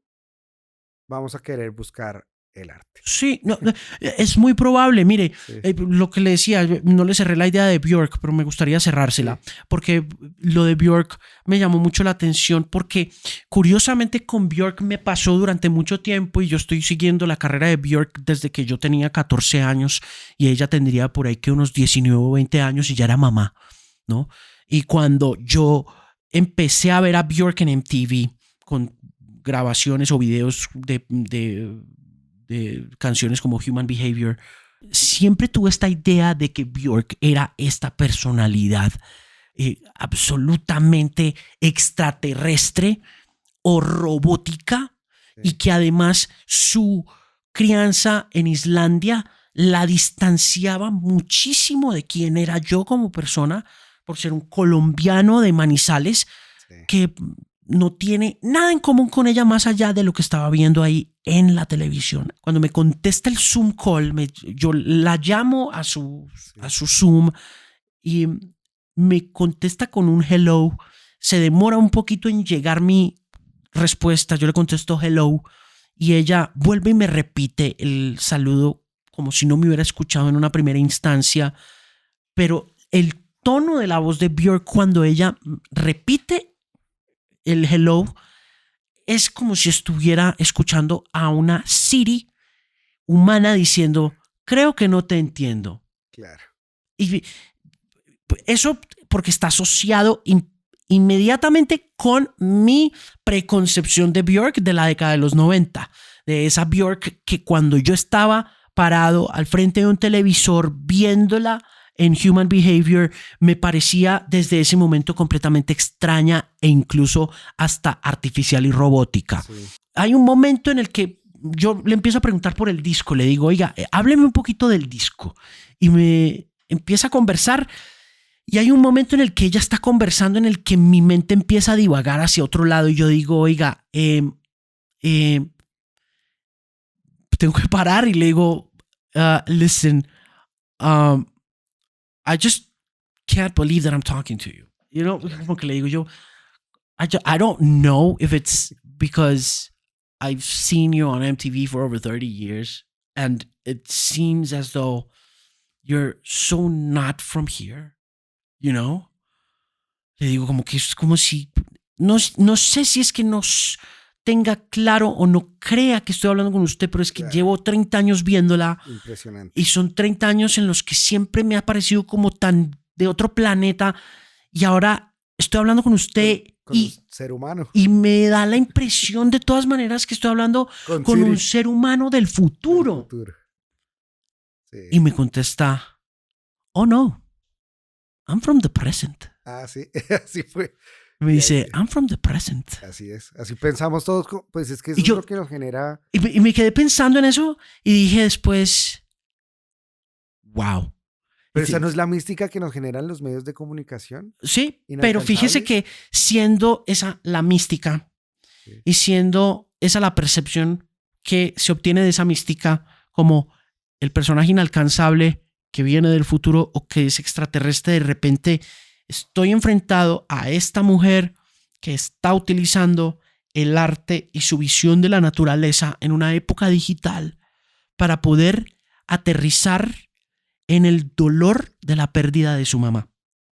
S1: vamos a querer buscar el arte.
S2: Sí, no, es muy probable. Mire,
S1: Sí.
S2: lo que le decía, no le cerré la idea de Björk, pero me gustaría cerrársela, porque lo de Björk me llamó mucho la atención, porque curiosamente con Björk me pasó durante mucho tiempo y yo estoy siguiendo la carrera de Björk desde que yo tenía 14 años y ella tendría por ahí que unos 19 o 20 años y ya era mamá, ¿no? Y cuando yo empecé a ver a Björk en MTV con grabaciones o videos de canciones como Human Behavior, siempre tuve esta idea de que Björk era esta personalidad absolutamente extraterrestre o robótica,
S1: Sí.
S2: y que además su crianza en Islandia la distanciaba muchísimo de quién era yo como persona, por ser un colombiano de Manizales
S1: Sí.
S2: que no tiene nada en común con ella más allá de lo que estaba viendo ahí en la televisión. Cuando me contesta el Zoom call, yo la llamo a su Zoom y me contesta con un hello. Se demora un poquito en llegar mi respuesta. Yo le contesto hello y ella vuelve y me repite el saludo como si no me hubiera escuchado en una primera instancia, pero el tono de la voz de Björk cuando ella repite el hello es como si estuviera escuchando a una Siri humana diciendo, creo que no te entiendo.
S1: Claro.
S2: Y eso porque está asociado inmediatamente con mi preconcepción de Björk de la década de los 90, de esa Björk que cuando yo estaba parado al frente de un televisor viéndola en Human Behavior, me parecía desde ese momento completamente extraña e incluso hasta artificial y robótica.
S1: Sí.
S2: Hay un momento en el que yo le empiezo a preguntar por el disco, le digo, oiga, hábleme un poquito del disco. Y me empieza a conversar y hay un momento en el que ella está conversando en el que mi mente empieza a divagar hacia otro lado y yo digo, oiga, tengo que parar y le digo, listen, I just can't believe that I'm talking to you. You know, como que le digo yo, I don't know if it's because I've seen you on MTV for over 30 years and it seems as though you're so not from here, you know? Le digo como que es como si, no sé si es que nos tenga claro o no crea que estoy hablando con usted, pero es que
S1: Claro.
S2: llevo 30 años viéndola.
S1: Impresionante.
S2: Y son 30 años en los que siempre me ha parecido como tan de otro planeta y ahora estoy hablando con usted
S1: Con
S2: y,
S1: un ser humano.
S2: y me da la impresión de todas maneras que estoy hablando con
S1: Siri.
S2: un ser humano del futuro.
S1: Futuro. Sí.
S2: Y me contesta, oh no, I'm from the present.
S1: Ah, sí, así fue.
S2: Me
S1: Y
S2: dice,
S1: ahí-
S2: I'm from the present.
S1: Así es. Así pensamos todos. Pues es que eso
S2: Y yo-
S1: es lo que nos genera.
S2: Y me quedé pensando en eso y dije después, wow.
S1: Pero
S2: Sí.
S1: esa no es la mística que nos generan los medios de comunicación.
S2: Sí, pero fíjese
S1: Inalcanzables.
S2: que siendo esa la mística
S1: Sí.
S2: y siendo esa la percepción que se obtiene de esa mística como el personaje inalcanzable que viene del futuro o que es extraterrestre, de repente estoy enfrentado a esta mujer que está utilizando el arte y su visión de la naturaleza en una época digital para poder aterrizar en el dolor de la pérdida de su mamá.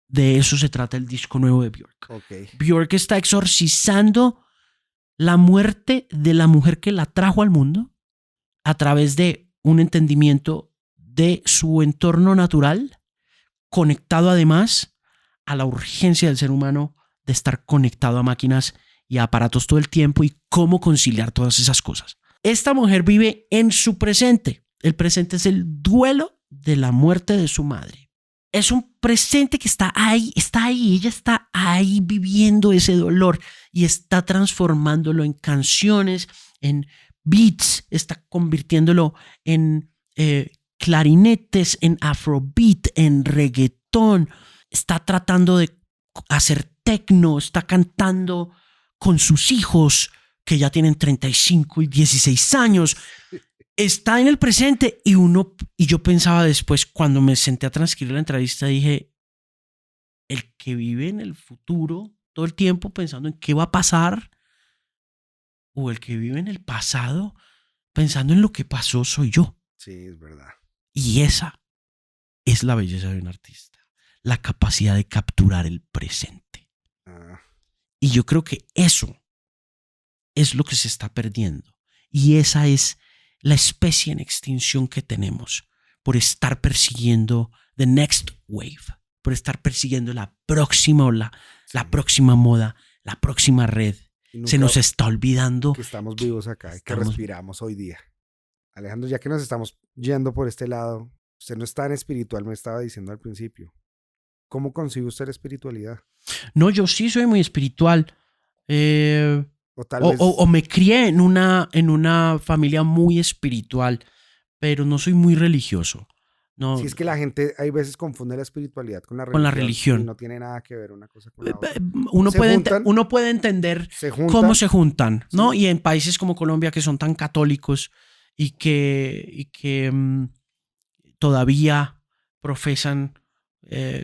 S2: De eso se trata el disco nuevo de Björk.
S1: Ok.
S2: Björk está exorcizando la muerte de la mujer que la trajo al mundo a través de un entendimiento de su entorno natural, conectado además a la urgencia del ser humano de estar conectado a máquinas y a aparatos todo el tiempo y cómo conciliar todas esas cosas. Esta mujer vive en su presente. El presente es el duelo de la muerte de su madre. Es un presente que está ahí, ella está ahí viviendo ese dolor y está transformándolo en canciones, en beats, está convirtiéndolo en clarinetes, en afrobeat, en reggaetón, está tratando de hacer techno, está cantando con sus hijos que ya tienen 35 y 16 años. Está en el presente y yo pensaba después, cuando me senté a transcribir la entrevista, dije, el que vive en el futuro todo el tiempo pensando en qué va a pasar, o el que vive en el pasado pensando en lo que pasó soy yo.
S1: Sí, es verdad.
S2: Y esa es la belleza de un artista, la capacidad de capturar el presente.
S1: Ah,
S2: Y yo creo que eso es lo que se está perdiendo. Y esa es la especie en extinción que tenemos por estar persiguiendo the next wave, por estar persiguiendo la próxima ola, la
S1: sí.
S2: próxima moda, la próxima red.
S1: Y
S2: Se
S1: nunca
S2: nos está olvidando
S1: que estamos vivos acá y que
S2: estamos-
S1: respiramos hoy día. Alejandro, ya que nos estamos yendo por este lado, usted no es tan espiritual, me estaba diciendo al principio. ¿Cómo concibe usted la espiritualidad?
S2: No, yo sí soy muy espiritual.
S1: O tal
S2: O,
S1: vez,
S2: o me crié en una familia muy espiritual, pero no soy muy religioso. No,
S1: si es que la gente hay veces confunde la espiritualidad con
S2: con la
S1: y
S2: religión.
S1: no tiene nada que ver una cosa con la otra.
S2: Uno
S1: Se
S2: puede,
S1: juntan,
S2: uno puede entender
S1: se juntan,
S2: cómo se juntan, ¿no?
S1: sí.
S2: Y en países como Colombia, que son tan católicos y que todavía profesan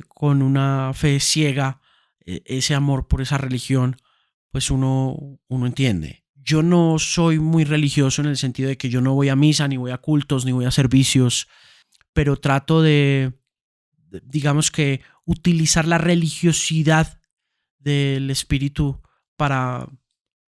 S2: con una fe ciega ese amor por esa religión, pues uno entiende. Yo no soy muy religioso en el sentido de que yo no voy a misa, ni voy a cultos, ni voy a servicios, pero trato digamos que, utilizar la religiosidad del espíritu para,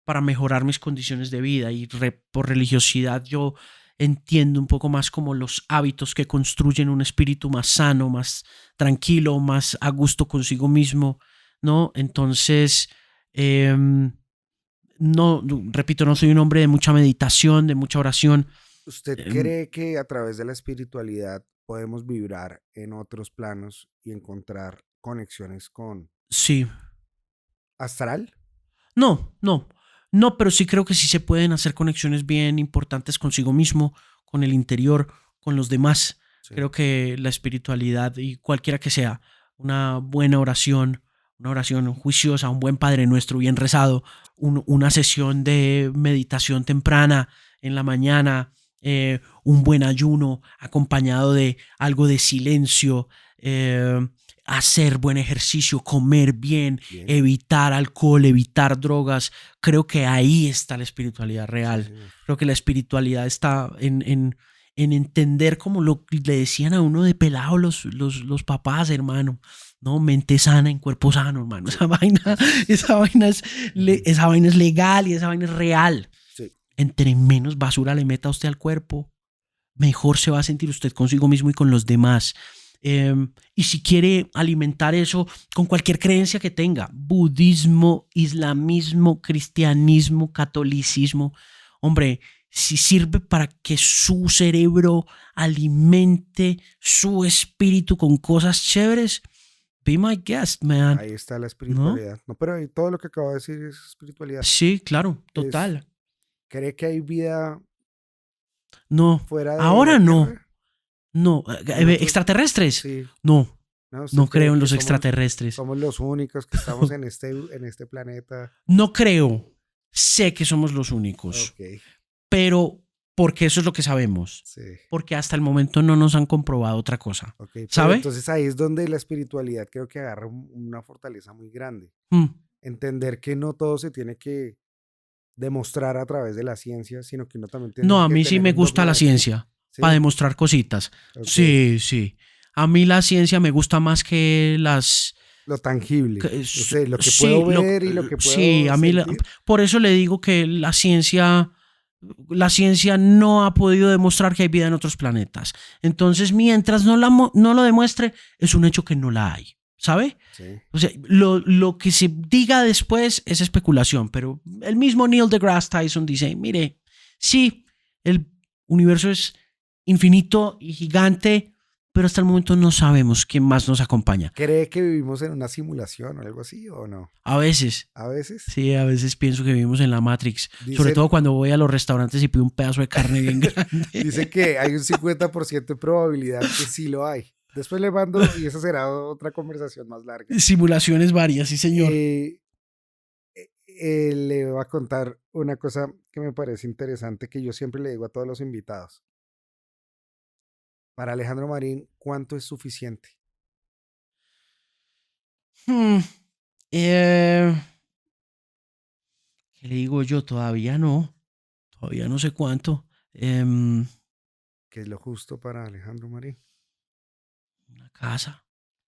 S2: para mejorar mis condiciones de vida. Y por religiosidad yo entiendo un poco más como los hábitos que construyen un espíritu más sano, más tranquilo, más a gusto consigo mismo, ¿no? Entonces, no, repito, no soy un hombre de mucha meditación, de mucha oración.
S1: ¿Usted
S2: Em,
S1: cree que a través de la espiritualidad podemos vibrar en otros planos y encontrar conexiones con
S2: sí,
S1: astral?
S2: no, pero sí creo que sí se pueden hacer conexiones bien importantes consigo mismo, con el interior, con los demás.
S1: Sí.
S2: Creo que la espiritualidad, y cualquiera que sea, una buena oración, una oración juiciosa, un buen Padre Nuestro bien rezado, una sesión de meditación temprana en la mañana, un buen ayuno acompañado de algo de silencio, hacer buen ejercicio, comer bien,
S1: Bien.
S2: evitar alcohol, evitar drogas. Creo que ahí está la espiritualidad
S1: Sí,
S2: real.
S1: señor.
S2: Creo que la espiritualidad está en entender, como le decían a uno de pelado los papás, hermano. No, mente sana en cuerpo sano, hermano.
S1: Sí.
S2: Esa vaina es legal y esa vaina es real.
S1: Sí.
S2: Entre menos basura le meta usted al cuerpo, mejor se va a sentir usted consigo mismo y con los demás. Y si quiere alimentar eso con cualquier creencia que tenga, budismo, islamismo, cristianismo, catolicismo, hombre, si sirve para que su cerebro alimente su espíritu con cosas chéveres, be my guest, man.
S1: Ahí está la
S2: ¿No?
S1: espiritualidad. No, pero ahí todo lo que acabo de decir es espiritualidad.
S2: Sí, claro, total.
S1: ¿Cree que hay vida
S2: No,
S1: fuera de
S2: ahora
S1: la
S2: no.
S1: Tierra?
S2: No,
S1: Nosotros,
S2: extraterrestres.
S1: sí.
S2: No,
S1: ¿No? ¿Usted
S2: no
S1: cree
S2: creo en
S1: que
S2: los extraterrestres.
S1: somos los únicos que estamos en este planeta?
S2: No creo. Sé que somos los únicos.
S1: Ok,
S2: Pero porque eso es lo que sabemos.
S1: sí.
S2: Porque hasta el momento no nos han comprobado otra cosa.
S1: Ok, pero
S2: ¿Sabe?
S1: entonces ahí es donde la espiritualidad creo que agarra una fortaleza muy grande.
S2: Mm.
S1: Entender que no todo se tiene que demostrar a través de la ciencia, sino que uno también tiene
S2: No, a
S1: que
S2: mí sí
S1: tener
S2: me
S1: un
S2: gusta
S1: dogma
S2: la
S1: de fe.
S2: ciencia
S1: Sí,
S2: para demostrar cositas.
S1: ok.
S2: Sí, sí. A mí la ciencia me gusta más que las...
S1: Lo tangible,
S2: que-
S1: o sea, lo que
S2: sí,
S1: puedo ver y lo que
S2: sí,
S1: puedo
S2: a mí
S1: sentir.
S2: por eso le digo que la ciencia no ha podido demostrar que hay vida en otros planetas. Entonces, mientras no lo demuestre, es un hecho que no la hay. ¿Sabe?
S1: Sí,
S2: O sea, lo que se diga después es especulación, pero el mismo Neil deGrasse Tyson dice, mire, sí, el universo es infinito y gigante, pero hasta el momento no sabemos quién más nos acompaña.
S1: ¿cree que vivimos en una simulación o algo así o no?
S2: A veces,
S1: A veces
S2: sí, a veces pienso que vivimos en la Matrix, sobre
S1: Dicen-
S2: todo cuando voy a los restaurantes y pido un pedazo de carne bien grande.
S1: dice que hay un 50% de probabilidad que sí lo hay. Después le mando y esa será otra conversación más larga.
S2: Simulaciones varias, sí, señor.
S1: Le voy a contar una cosa que me parece interesante que yo siempre le digo a todos los invitados. Para Alejandro Marín, ¿cuánto es suficiente?
S2: Hmm, eh, ¿Qué le digo yo? Todavía no sé cuánto. Em,
S1: ¿Qué es lo justo para Alejandro Marín?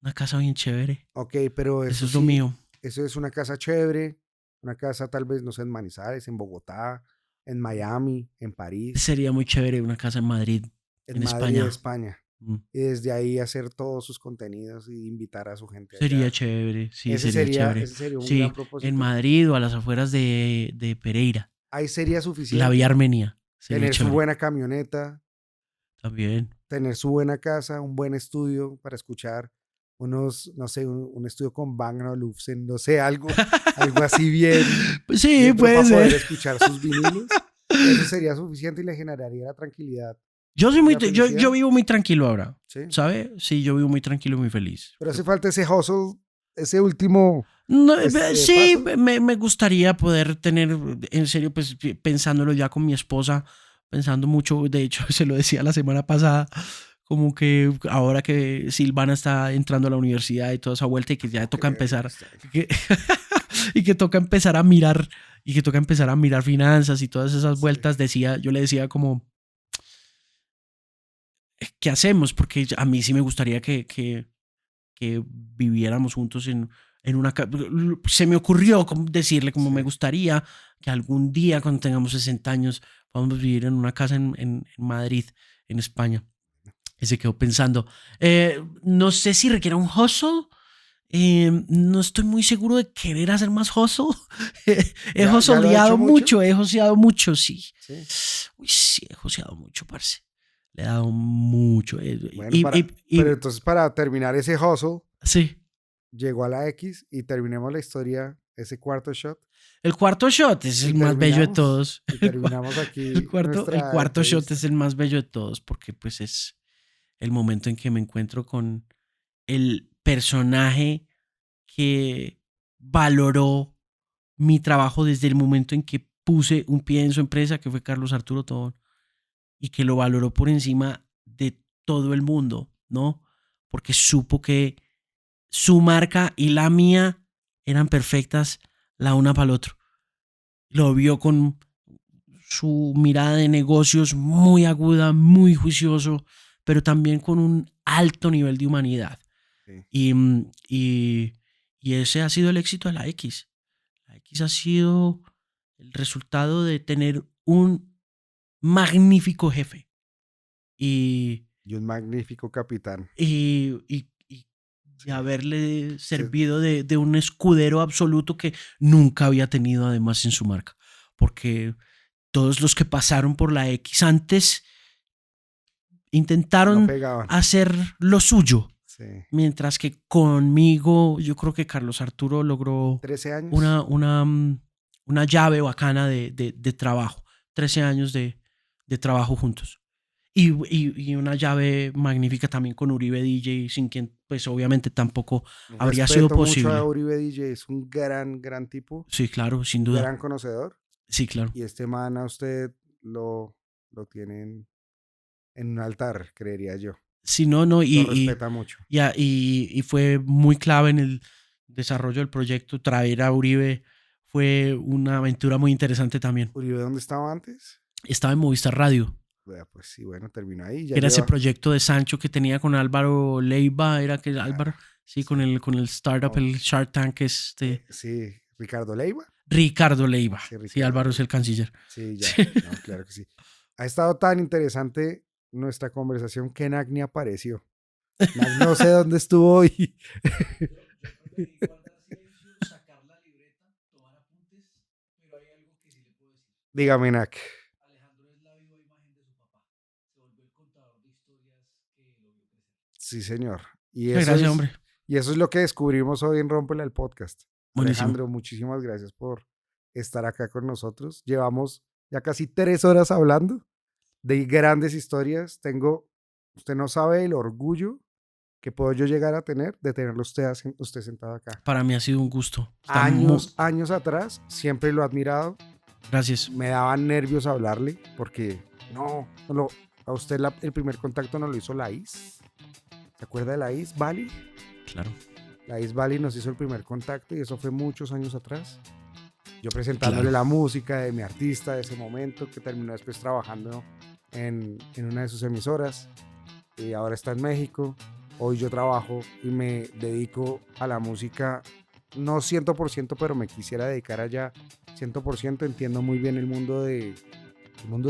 S2: una casa bien chévere.
S1: Ok, pero
S2: Eso
S1: eso
S2: es lo
S1: sí,
S2: mío.
S1: eso es una casa chévere, una casa tal vez, no sé, en Manizales, en Bogotá, en Miami, en París,
S2: Sería muy chévere una casa en Madrid,
S1: en
S2: en
S1: Madrid,
S2: España.
S1: España.
S2: Mm,
S1: Y desde ahí hacer todos sus contenidos y invitar a su gente
S2: Sería
S1: allá.
S2: chévere, sí, sería chévere.
S1: Ese sería un gran
S2: Sí, en
S1: propósito.
S2: Madrid o a las afueras de Pereira,
S1: Ahí sería
S2: la Vía
S1: suficiente
S2: Armenia. Sería
S1: tener su
S2: chévere.
S1: buena camioneta,
S2: También.
S1: tener su buena casa, un buen estudio para escuchar unos, no sé, un estudio con Bang Olufsen, no sé, algo así bien,
S2: Pues sí,
S1: bien, pero
S2: puede
S1: para poder
S2: ser.
S1: escuchar sus vinilos. Eso sería suficiente y le generaría la tranquilidad
S2: Yo soy
S1: y
S2: muy,
S1: la
S2: yo
S1: felicidad.
S2: vivo muy tranquilo ahora,
S1: Sí.
S2: ¿sabe? Sí, yo vivo muy tranquilo y muy feliz.
S1: Pero hace falta ese hustle, ese último
S2: No, sí,
S1: paso.
S2: me gustaría poder tener, en serio, pues pensándolo ya con mi esposa, pensando mucho, de hecho, se lo decía la semana pasada, como que ahora que Silvana está entrando a la universidad y toda esa vuelta y que ya toca
S1: Qué rico
S2: empezar,
S1: está eso.
S2: y que, y que toca empezar a mirar, y que toca empezar a mirar finanzas y todas esas
S1: Sí.
S2: vueltas, yo le decía como, ¿qué hacemos? Porque a mí sí me gustaría que viviéramos juntos en una casa. Se me ocurrió decirle como
S1: Sí.
S2: me gustaría que algún día cuando tengamos 60 años podamos vivir en una casa en Madrid, en España. Y se quedó pensando, no sé si requiere un hustle. No estoy muy seguro de querer hacer más hustle. He
S1: ¿Ya lo ha hecho mucho?
S2: he joseado mucho, sí.
S1: Sí.
S2: Uy, sí, he joseado mucho, parce. Le he dado mucho.
S1: Bueno, pero entonces para terminar ese hustle,
S2: Sí.
S1: llegó a la X y terminemos la historia, ese cuarto shot,
S2: El cuarto shot es
S1: y
S2: el más bello de todos.
S1: terminamos
S2: El
S1: aquí
S2: cuarto
S1: nuestra
S2: shot es
S1: entrevista.
S2: el más bello de todos porque pues es el momento en que me encuentro con el personaje que valoró mi trabajo desde el momento en que puse un pie en su empresa, que fue Carlos Arturo Tobón, y que lo valoró por encima de todo el mundo, ¿no? Porque supo que su marca y la mía eran perfectas la una para el otro. Lo vio con su mirada de negocios muy aguda, muy juicioso, pero también con un alto nivel de humanidad.
S1: Sí.
S2: Y, y ese ha sido el éxito de la X. La X ha sido el resultado de tener un magnífico jefe y,
S1: Y un magnífico capitán.
S2: y haberle
S1: Sí,
S2: servido de un escudero absoluto que nunca había tenido además en su marca. Porque todos los que pasaron por la X antes
S1: no
S2: intentaron
S1: pegaban.
S2: hacer lo suyo.
S1: Sí.
S2: Mientras que conmigo, yo creo que Carlos Arturo logró
S1: 13 años.
S2: una llave bacana de trabajo. 13 años de trabajo juntos. Y una llave magnífica también con Uribe DJ, sin quien pues obviamente tampoco habría sido
S1: Respeto mucho a
S2: posible.
S1: Uribe DJ, es un gran tipo,
S2: Sí, claro, sin
S1: un
S2: duda.
S1: gran conocedor.
S2: Sí, claro.
S1: Y este man a usted lo tienen en un altar, creería yo.
S2: Sí, no,
S1: Lo respeta mucho.
S2: y fue muy clave en el desarrollo del proyecto. Traer a Uribe fue una aventura muy interesante también.
S1: ¿Uribe dónde estaba antes?
S2: Estaba en Movistar Radio.
S1: Pues sí, bueno, terminó ahí. Ya
S2: Era ese
S1: lleva.
S2: proyecto de Sancho que tenía con Álvaro Leiva. Era que
S1: Claro,
S2: Álvaro, sí,
S1: sí.
S2: con el startup, el
S1: Vamos.
S2: Shark Tank,
S1: Sí, Ricardo Leiva.
S2: Ricardo Leiva.
S1: Sí,
S2: Sí,
S1: Ricardo
S2: Álvaro es
S1: Leiva.
S2: el canciller.
S1: Sí, ya.
S2: Sí.
S1: No, claro que sí. Ha estado tan interesante nuestra conversación que Nag ni apareció. Nag no sé dónde estuvo hoy. Dígame, Nag.
S3: Alejandro es la viva imagen de su papá. Se volvió el contador de historias que lo vio crecer.
S1: Sí, señor. Y
S2: Muchas
S1: eso
S2: gracias,
S1: es,
S2: hombre.
S1: y eso es lo que descubrimos hoy en Rómpela el podcast.
S2: Buenísimo.
S1: Alejandro, muchísimas gracias por estar acá con nosotros. Llevamos ya casi 3 horas hablando de grandes historias. Usted no sabe el orgullo que puedo yo llegar a tener de tenerlo usted sentado acá.
S2: Para mí ha sido un gusto. Está muy...
S1: Años atrás, siempre lo he admirado.
S2: Gracias.
S1: Me daban nervios hablarle porque a usted el primer contacto nos lo hizo la IS. ¿Se acuerda de la IS Bali?
S2: Claro.
S1: La IS Bali nos hizo el primer contacto y eso fue muchos años atrás. Yo presentándole la música de mi artista de ese momento, que terminó después trabajando en una de sus emisoras y ahora está en México. Hoy yo trabajo y me dedico a la música, no 100%, pero me quisiera dedicar allá 100%. Entiendo muy bien el mundo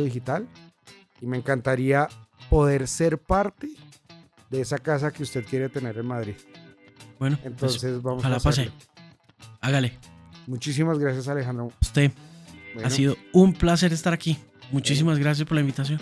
S1: digital y me encantaría poder ser parte de esa casa que usted quiere tener en Madrid.
S2: Bueno,
S1: Entonces vamos
S2: ojalá
S1: a hacerlo.
S2: pase. Hágale.
S1: Muchísimas gracias, Alejandro.
S2: Usted,
S1: Bueno,
S2: ha sido un placer estar aquí. Muchísimas gracias por la invitación.